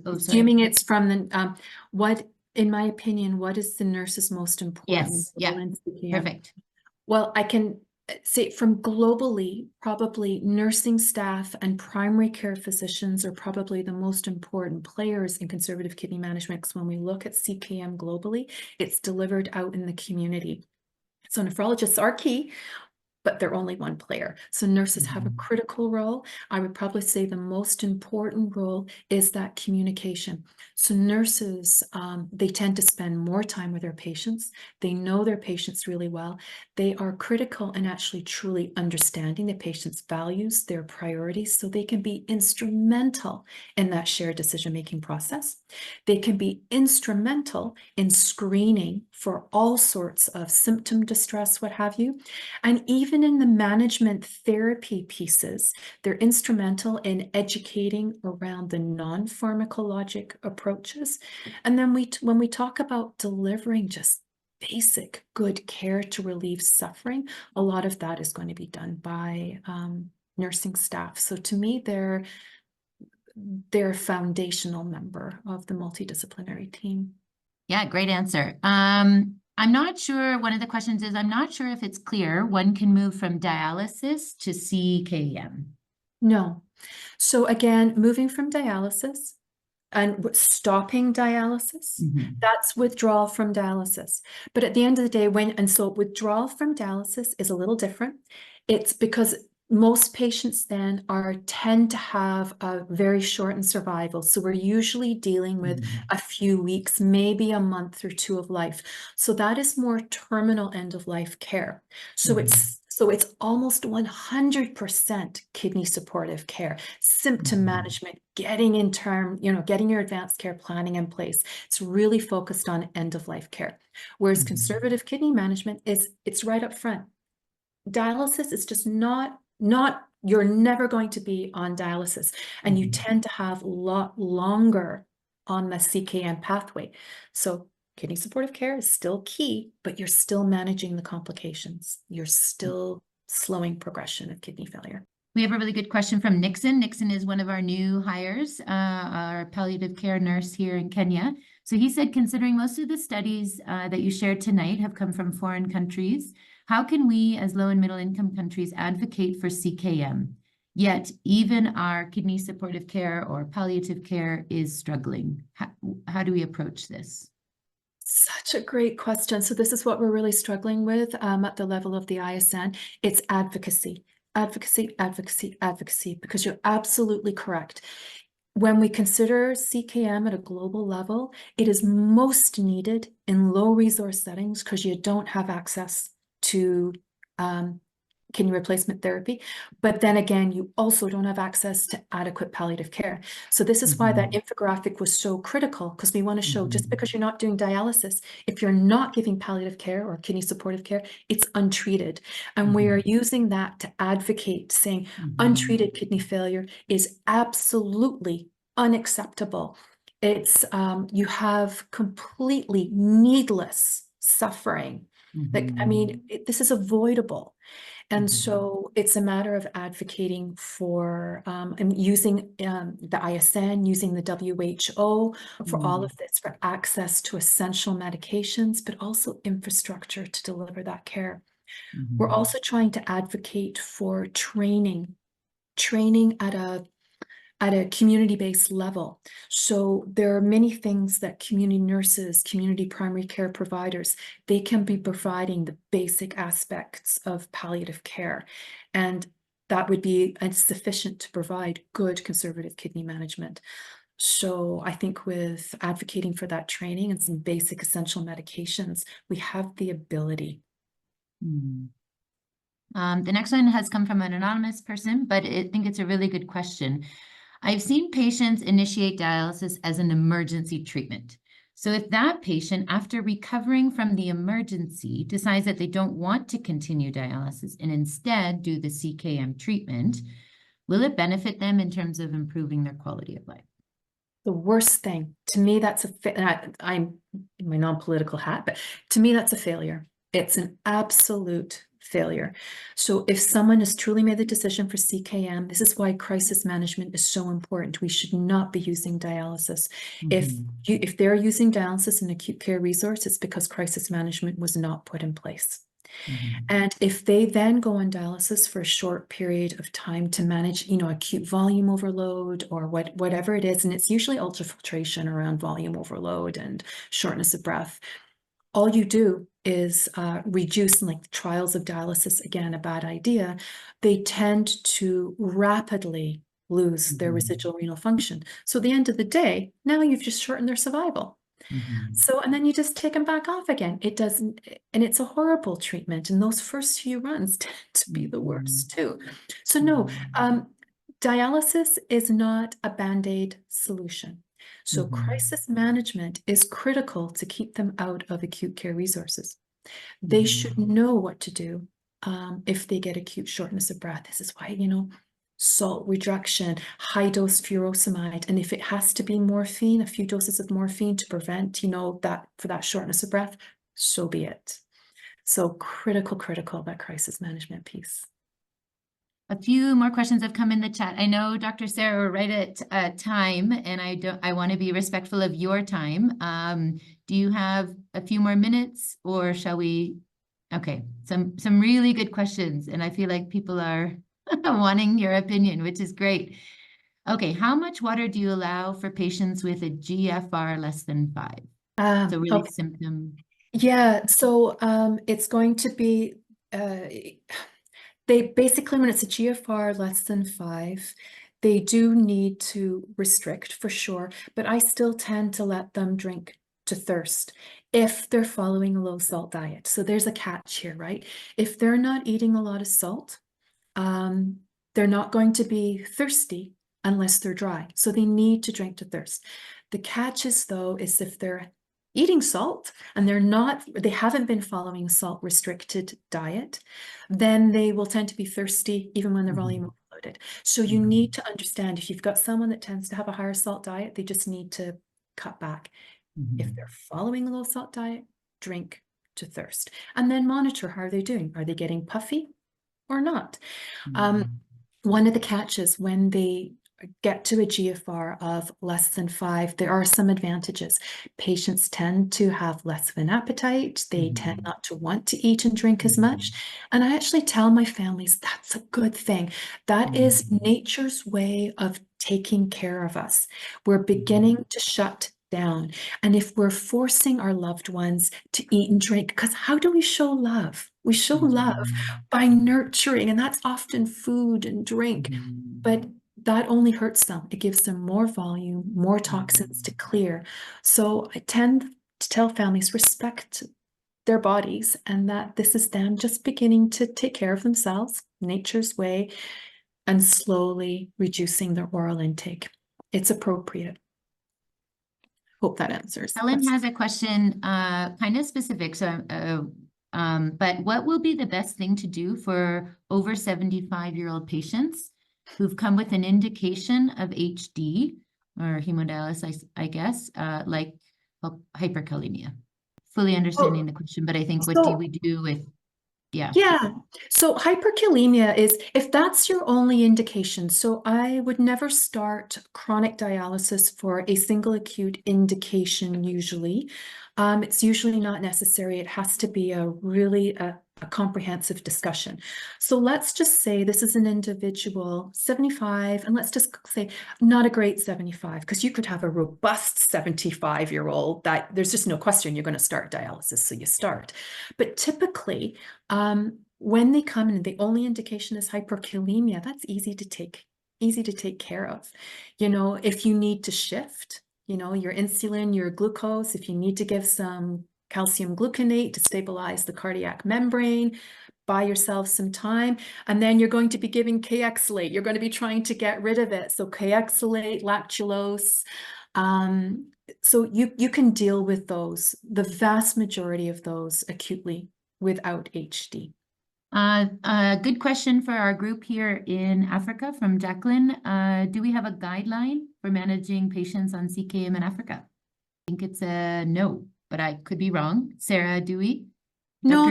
[SPEAKER 2] Assuming it's from the, in my opinion, what is the nurse's most important?
[SPEAKER 1] Yes, perfect.
[SPEAKER 2] Well, I can say from globally, probably nursing staff and primary care physicians are probably the most important players in conservative kidney management, because when we look at CKM globally, it's delivered out in the community. So nephrologists are key. but they're only one player. So nurses have a critical role. I would probably say the most important role is that communication. So nurses, they tend to spend more time with their patients. They know their patients really well. They are critical in actually truly understanding the patient's values, their priorities, so they can be instrumental in that shared decision-making process. They can be instrumental in screening for all sorts of symptom distress, what have you. And even in the management therapy pieces, they're instrumental in educating around the non-pharmacologic approaches. And then when we talk about delivering just basic good care to relieve suffering, a lot of that is going to be done by nursing staff. So to me, they're a foundational member of the multidisciplinary team.
[SPEAKER 1] Yeah, great answer. I'm not sure, one of the questions is, I'm not sure if it's clear one can move from dialysis to CKM.
[SPEAKER 2] No. So again, moving from dialysis and stopping dialysis, that's withdrawal from dialysis. But at the end of the day, so withdrawal from dialysis is a little different. It's because most patients then tend to have a very shortened survival. So we're usually dealing with a few weeks, maybe a month or two of life. So that is more terminal end of life care. So it's almost 100% kidney supportive care, symptom management, getting your advanced care planning in place. It's really focused on end of life care. Whereas conservative kidney management it's right up front. Dialysis is just not, you're never going to be on dialysis, and you tend to have a lot longer on the CKM pathway. So kidney supportive care is still key, but you're still managing the complications. You're still slowing progression of kidney failure.
[SPEAKER 1] We have a really good question from Nixon. Nixon is one of our new hires, our palliative care nurse here in Kenya. So he said, considering most of the studies that you shared tonight have come from foreign countries, how can we as low and middle income countries advocate for CKM? Yet even our kidney supportive care or palliative care is struggling. How do we approach this?
[SPEAKER 2] Such a great question. So this is what we're really struggling with at the level of the ISN. It's advocacy, advocacy, advocacy, advocacy, because you're absolutely correct. When we consider CKM at a global level, it is most needed in low resource settings because you don't have access to kidney replacement therapy. But then again, you also don't have access to adequate palliative care. So this is why that infographic was so critical, because we want to show just because you're not doing dialysis, if you're not giving palliative care or kidney supportive care, it's untreated. And we are using that to advocate, saying untreated kidney failure is absolutely unacceptable. It's you have completely needless suffering. Like, I mean, this is avoidable. And so it's a matter of advocating for and using the ISN, using the WHO for all of this, for access to essential medications, but also infrastructure to deliver that care. We're also trying to advocate for training at a community-based level. So there are many things that community nurses, community primary care providers, they can be providing the basic aspects of palliative care. And that would be sufficient to provide good conservative kidney management. So I think with advocating for that training and some basic essential medications, we have the ability.
[SPEAKER 1] The next one has come from an anonymous person, but I think it's a really good question. I've seen patients initiate dialysis as an emergency treatment. So if that patient, after recovering from the emergency, decides that they don't want to continue dialysis and instead do the CKM treatment, will it benefit them in terms of improving their quality of life?
[SPEAKER 2] The worst thing, to me, I'm in my non-political hat, but to me, that's a failure. It's an absolute failure. So if someone has truly made the decision for CKM, this is why crisis management is so important. We should not be using dialysis. If they're using dialysis in acute care resource, it's because crisis management was not put in place. And if they then go on dialysis for a short period of time to manage, acute volume overload or whatever it is, and it's usually ultrafiltration around volume overload and shortness of breath, all you do is reduced, like trials of dialysis, again, a bad idea, they tend to rapidly lose their residual renal function. So at the end of the day, now you've just shortened their survival. So, and then you just take them back off again. It doesn't, and it's a horrible treatment. And those first few runs tend to be the worst too. So no, dialysis is not a Band-Aid solution. So crisis management is critical to keep them out of acute care resources. They should know what to do if they get acute shortness of breath. This is why, you know, salt reduction, high dose furosemide, and if it has to be morphine, a few doses of morphine to prevent, you know, that for that shortness of breath, so be it. So critical, that crisis management piece.
[SPEAKER 1] A few more questions have come in the chat. I know, Dr. Sara, we're right at time, and I want to be respectful of your time. Do you have a few more minutes, or shall we? Okay, some really good questions, and I feel like people are wanting your opinion, which is great. Okay, how much water do you allow for patients with a GFR less than 5? So really
[SPEAKER 2] Okay.
[SPEAKER 1] symptom.
[SPEAKER 2] Yeah, so it's going to be they basically, when it's a GFR less than 5, they do need to restrict for sure, but I still tend to let them drink to thirst if they're following a low salt diet. So there's a catch here, right? If they're not eating a lot of salt, they're not going to be thirsty unless they're dry. So they need to drink to thirst. The catch is, though, is if they're eating salt and they haven't been following a salt restricted diet, then they will tend to be thirsty even when they're volume overloaded. So you need to understand, if you've got someone that tends to have a higher salt diet, they just need to cut back. If they're following a low salt diet, drink to thirst, and then monitor how are they doing. Are they getting puffy or not? One of the catches when they get to a GFR of less than 5, there are some advantages. Patients tend to have less of an appetite. They tend not to want to eat and drink as much. And I actually tell my families that's a good thing. That is nature's way of taking care of us. We're beginning to shut down. And if we're forcing our loved ones to eat and drink, because how do we show love? We show love by nurturing, and that's often food and drink, but that only hurts them. It gives them more volume, more toxins to clear. So I tend to tell families, respect their bodies, and that this is them just beginning to take care of themselves, nature's way, and slowly reducing their oral intake. It's appropriate. Hope that answers.
[SPEAKER 1] Helen has a question, kind of specific. So, but what will be the best thing to do for over 75-year-old patients who've come with an indication of HD or hemodialysis, I guess, like hyperkalemia? Fully understanding the question, but I think what do we do with, yeah.
[SPEAKER 2] So hyperkalemia is, if that's your only indication, so I would never start chronic dialysis for a single acute indication usually. It's usually not necessary. It has to be a really a comprehensive discussion. So let's just say this is an individual 75, and let's just say not a great 75, because you could have a robust 75-year-old that there's just no question you're going to start dialysis, so you start. But typically, when they come in and the only indication is hyperkalemia, that's easy to take care of. You know, if you need to shift, you know, your insulin, your glucose, if you need to give some calcium gluconate to stabilize the cardiac membrane, buy yourself some time, and then you're going to be giving Kayexalate. You're going to be trying to get rid of it. So Kayexalate, lactulose. So you can deal with those, the vast majority of those acutely without HD.
[SPEAKER 1] Good question for our group here in Africa from Jacqueline. Do we have a guideline for managing patients on CKM in Africa? I think it's a no, but I could be wrong. Sarah, do we?
[SPEAKER 2] No,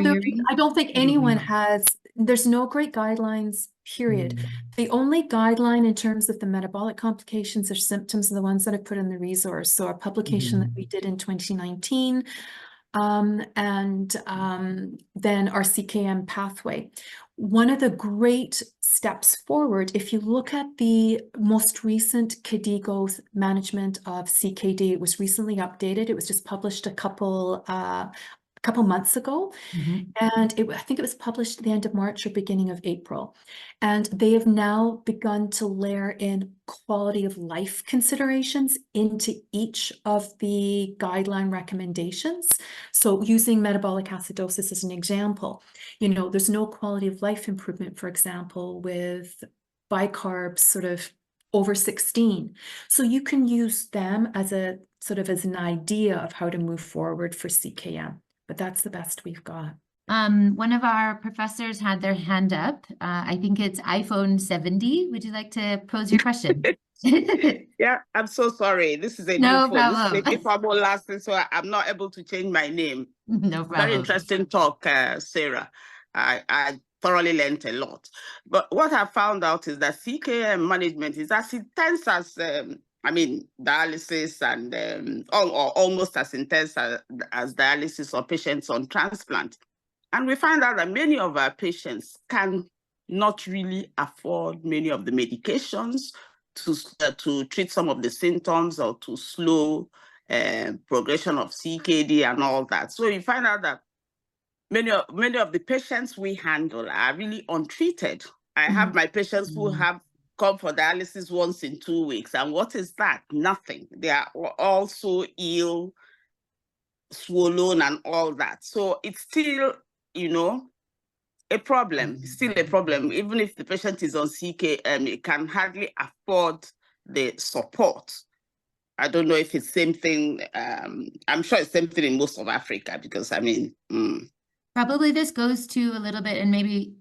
[SPEAKER 2] I don't think anyone has. There's no great guidelines, period. The only guideline in terms of the metabolic complications or symptoms are the ones that I put in the resource. So our publication that we did in 2019, and then our CKM pathway. One of the great steps forward, if you look at the most recent KDIGO management of CKD, it was recently updated. It was just published a couple couple months ago.
[SPEAKER 1] Mhm.
[SPEAKER 2] And I think it was published at the end of March or beginning of April. And they have now begun to layer in quality of life considerations into each of the guideline recommendations. So using metabolic acidosis as an example, you know, there's no quality of life improvement, for example, with bicarbs sort of over 16. So you can use them as a sort of as an idea of how to move forward for CKM, but that's the best we've got.
[SPEAKER 1] One of our professors had their hand up. I think it's iPhone 70. Would you like to pose your question?
[SPEAKER 4] Yeah, I'm so sorry. This is a new
[SPEAKER 1] No
[SPEAKER 4] phone. This
[SPEAKER 1] problem.
[SPEAKER 4] is a phone lasting, so I'm not able to change my name.
[SPEAKER 1] No
[SPEAKER 4] Very
[SPEAKER 1] problem.
[SPEAKER 4] interesting talk, Sarah. I thoroughly learned a lot. But what I found out is that CKM management is as intense as, dialysis and or almost as intense as dialysis or patients on transplant. And we find out that many of our patients can not really afford many of the medications to treat some of the symptoms or to slow progression of CKD and all that. So you find out that many of the patients we handle are really untreated. I have my patients who have come for dialysis once in 2 weeks. And what is that? Nothing. They are also ill, swollen and all that. So it's still, a problem, still a problem. Even if the patient is on CKM, it can hardly afford the support. I don't know if it's same thing. I'm sure it's same thing in most of Africa because,
[SPEAKER 1] Probably this goes to a little bit, and maybe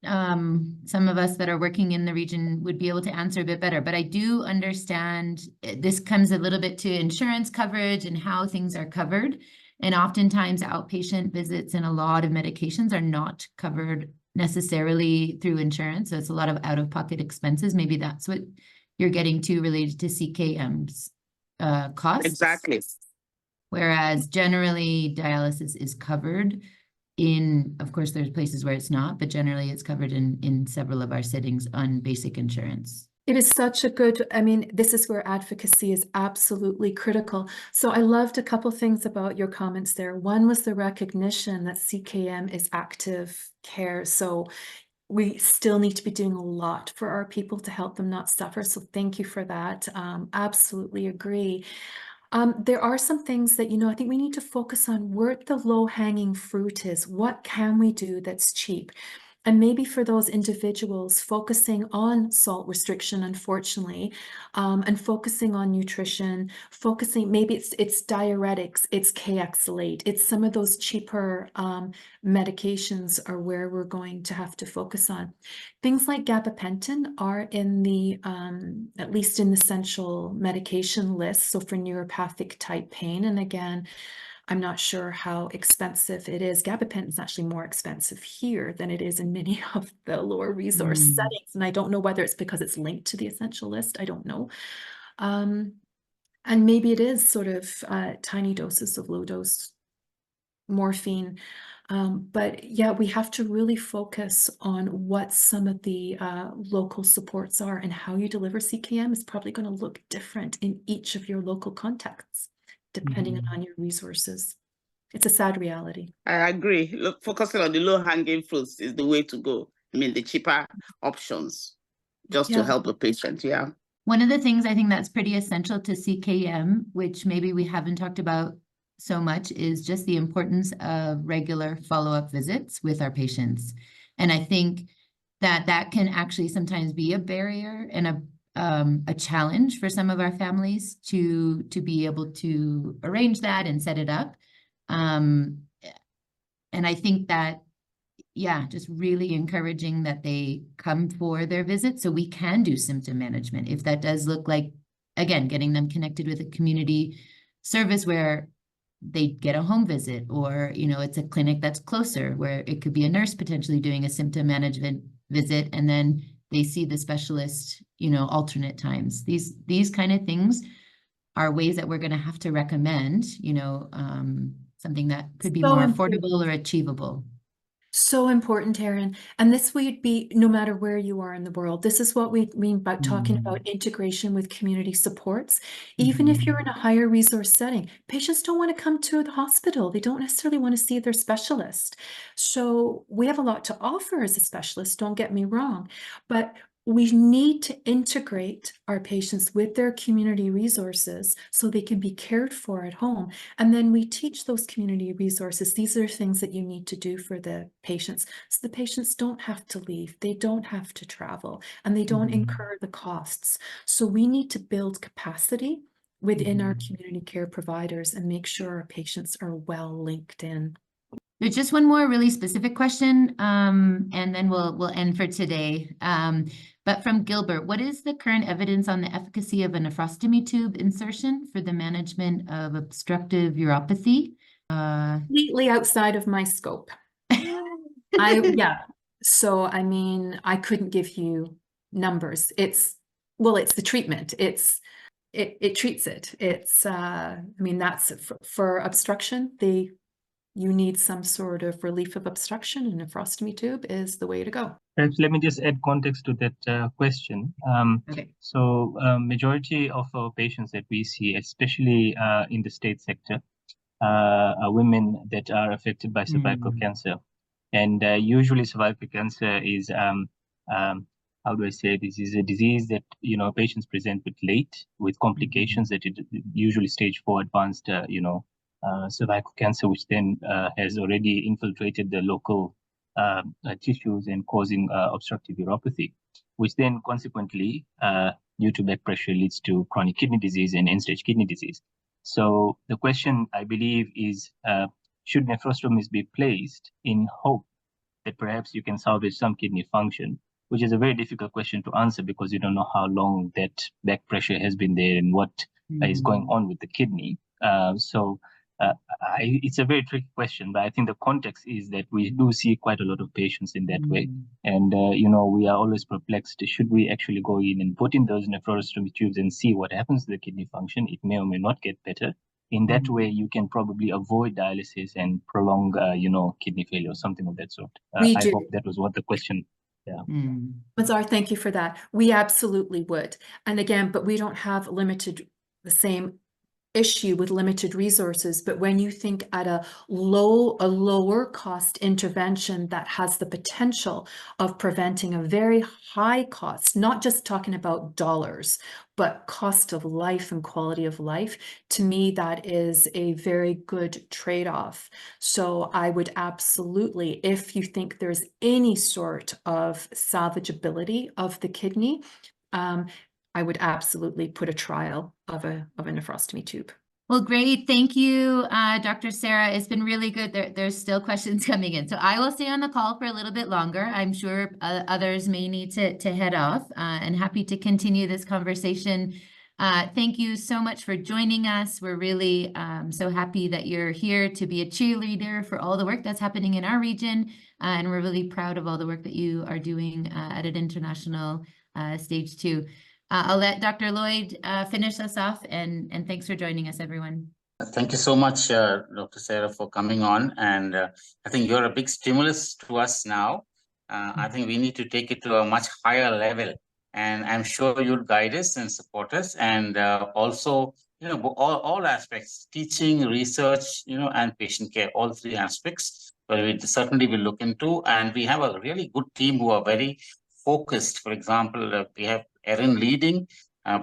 [SPEAKER 1] some of us that are working in the region would be able to answer a bit better, but I do understand this comes a little bit to insurance coverage and how things are covered. And oftentimes outpatient visits and a lot of medications are not covered necessarily through insurance. So it's a lot of out-of-pocket expenses. Maybe that's what you're getting to related to CKM's costs.
[SPEAKER 4] Exactly.
[SPEAKER 1] Whereas generally dialysis is covered in, of course, there's places where it's not, but generally it's covered in several of our settings on basic insurance.
[SPEAKER 2] It is such a good, this is where advocacy is absolutely critical. So I loved a couple things about your comments there. One was the recognition that CKM is active care. So we still need to be doing a lot for our people to help them not suffer. So thank you for that. Absolutely agree. There are some things that, I think we need to focus on where the low-hanging fruit is. What can we do that's cheap? And maybe for those individuals focusing on salt restriction, unfortunately, and focusing on nutrition, maybe it's diuretics, it's K-oxalate, it's some of those cheaper medications are where we're going to have to focus on. Things like gabapentin are in the, at least in the essential medication list, so for neuropathic type pain. And again, I'm not sure how expensive it is. Gabapentin is actually more expensive here than it is in many of the lower resource settings. And I don't know whether it's because it's linked to the essential list. I don't know. And maybe it is sort of tiny doses of low dose morphine. But yeah, we have to really focus on what some of the local supports are, and how you deliver CKM is probably going to look different in each of your local contexts, depending on your resources. It's a sad reality.
[SPEAKER 4] I agree. Look, focusing on the low-hanging fruits is the way to go. The cheaper options, just to help the patient. Yeah.
[SPEAKER 1] One of the things I think that's pretty essential to CKM, which maybe we haven't talked about so much, is just the importance of regular follow-up visits with our patients. And I think that can actually sometimes be a barrier and a challenge for some of our families to be able to arrange that and set it up. And I think that, just really encouraging that they come for their visit so we can do symptom management. If that does look like, again, getting them connected with a community service where they get a home visit, or, it's a clinic that's closer where it could be a nurse potentially doing a symptom management visit, and then they see the specialist, alternate times. These kind of things are ways that we're going to have to recommend, something that could be more affordable or achievable.
[SPEAKER 2] So important, Erin. And this would be no matter where you are in the world. This is what we mean by talking about integration with community supports. Even if you're in a higher resource setting, patients don't want to come to the hospital. They don't necessarily want to see their specialist. So we have a lot to offer as a specialist, don't get me wrong, but we need to integrate our patients with their community resources so they can be cared for at home. And then we teach those community resources. These are things that you need to do for the patients. So the patients don't have to leave, they don't have to travel, and they don't incur the costs. So we need to build capacity within our community care providers and make sure our patients are well linked in.
[SPEAKER 1] There's just one more really specific question, and then we'll end for today. But from Gilbert, what is the current evidence on the efficacy of a nephrostomy tube insertion for the management of obstructive uropathy?
[SPEAKER 2] Completely outside of my scope. So I mean, I couldn't give you numbers. It's the treatment. It treats it. It's I mean, that's for obstruction, you need some sort of relief of obstruction, and a nephrostomy tube is the way to go.
[SPEAKER 3] Perhaps let me just add context to that question.
[SPEAKER 1] Okay.
[SPEAKER 3] So majority of our patients that we see, especially in the state sector, are women that are affected by cervical cancer. And usually cervical cancer is, how do I say, this is a disease that, you know, patients present with late, with complications that it usually stage 4 advanced, cervical cancer, which then has already infiltrated the local tissues and causing obstructive uropathy, which then consequently, due to back pressure, leads to chronic kidney disease and end-stage kidney disease. So the question, I believe, is should nephrostomies be placed in hope that perhaps you can salvage some kidney function, which is a very difficult question to answer because you don't know how long that back pressure has been there and what is going on with the kidney. It's a very tricky question, but I think the context is that we do see quite a lot of patients in that way. And, you know, we are always perplexed. Should we actually go in and put in those nephrostomy tubes and see what happens to the kidney function? It may or may not get better. In that way, you can probably avoid dialysis and prolong, you know, kidney failure or something of that sort. I hope that was what the question. Yeah.
[SPEAKER 2] Mazar, thank you for that. We absolutely would. And again, but we don't have the same issue with limited resources, but when you think at a lower cost intervention that has the potential of preventing a very high cost, not just talking about dollars, but cost of life and quality of life, to me, that is a very good trade-off. So I would absolutely, if you think there's any sort of salvageability of the kidney, I would absolutely put a trial of a nephrostomy tube.
[SPEAKER 1] Well, great. Thank you, Dr. Sara. It's been really good. There's still questions coming in. So I will stay on the call for a little bit longer. I'm sure others may need to head off, and happy to continue this conversation. Thank you so much for joining us. We're really so happy that you're here to be a cheerleader for all the work that's happening in our region. And we're really proud of all the work that you are doing at an international stage too. I'll let Dr. Lloyd finish us off, and thanks for joining us, everyone.
[SPEAKER 5] Thank you so much, Dr. Sara, for coming on. And I think you're a big stimulus to us now. I think we need to take it to a much higher level. And I'm sure you'll guide us and support us. And also, you know, all aspects, teaching, research, you know, and patient care, all three aspects, we certainly will look into. And we have a really good team who are very focused. For example, we have Erin leading,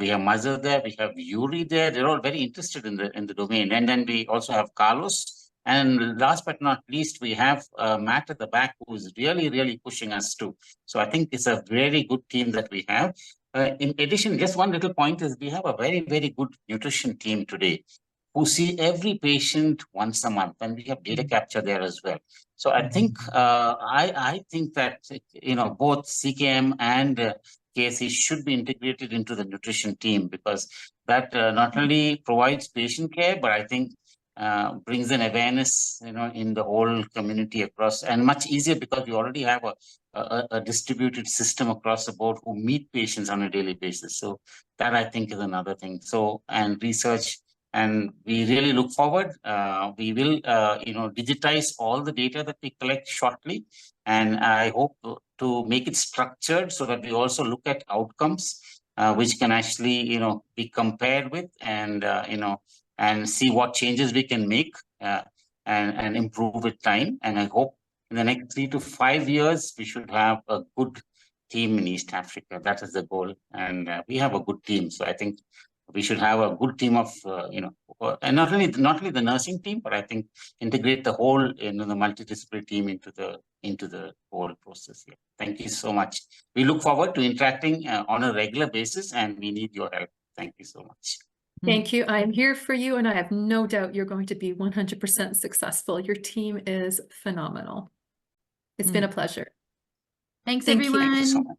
[SPEAKER 5] we have Mazar there, we have Yuri there. They're all very interested in the domain. And then we also have Carlos. And last but not least, we have Matt at the back, who is really, really pushing us too. So I think it's a very good team that we have. In addition, just one little point is we have a very, very good nutrition team today who see every patient once a month, and we have data capture there as well. So I think I think that, you know, both CKM and KSE should be integrated into the nutrition team, because that not only provides patient care, but I think brings an awareness, you know, in the whole community across, and much easier because we already have a distributed system across the board who meet patients on a daily basis. So that I think is another thing. So, and research And we really look forward. We will, digitize all the data that we collect shortly. And I hope to make it structured so that we also look at outcomes, which can actually, be compared with and, and see what changes we can make and improve with time. And I hope in the next 3 to 5 years, we should have a good team in East Africa. That is the goal. And we have a good team. So I think we should have a good team of, and not only the nursing team, but I think integrate the whole, the multidisciplinary team into the whole process here. Thank you so much. We look forward to interacting on a regular basis, and we need your help. Thank you so much.
[SPEAKER 2] Thank you. I am here for you, and I have no doubt you're going to be 100% successful. Your team is phenomenal. It's been a pleasure.
[SPEAKER 1] Thanks,
[SPEAKER 2] Thank you.
[SPEAKER 1] everyone.
[SPEAKER 5] Thank you so much.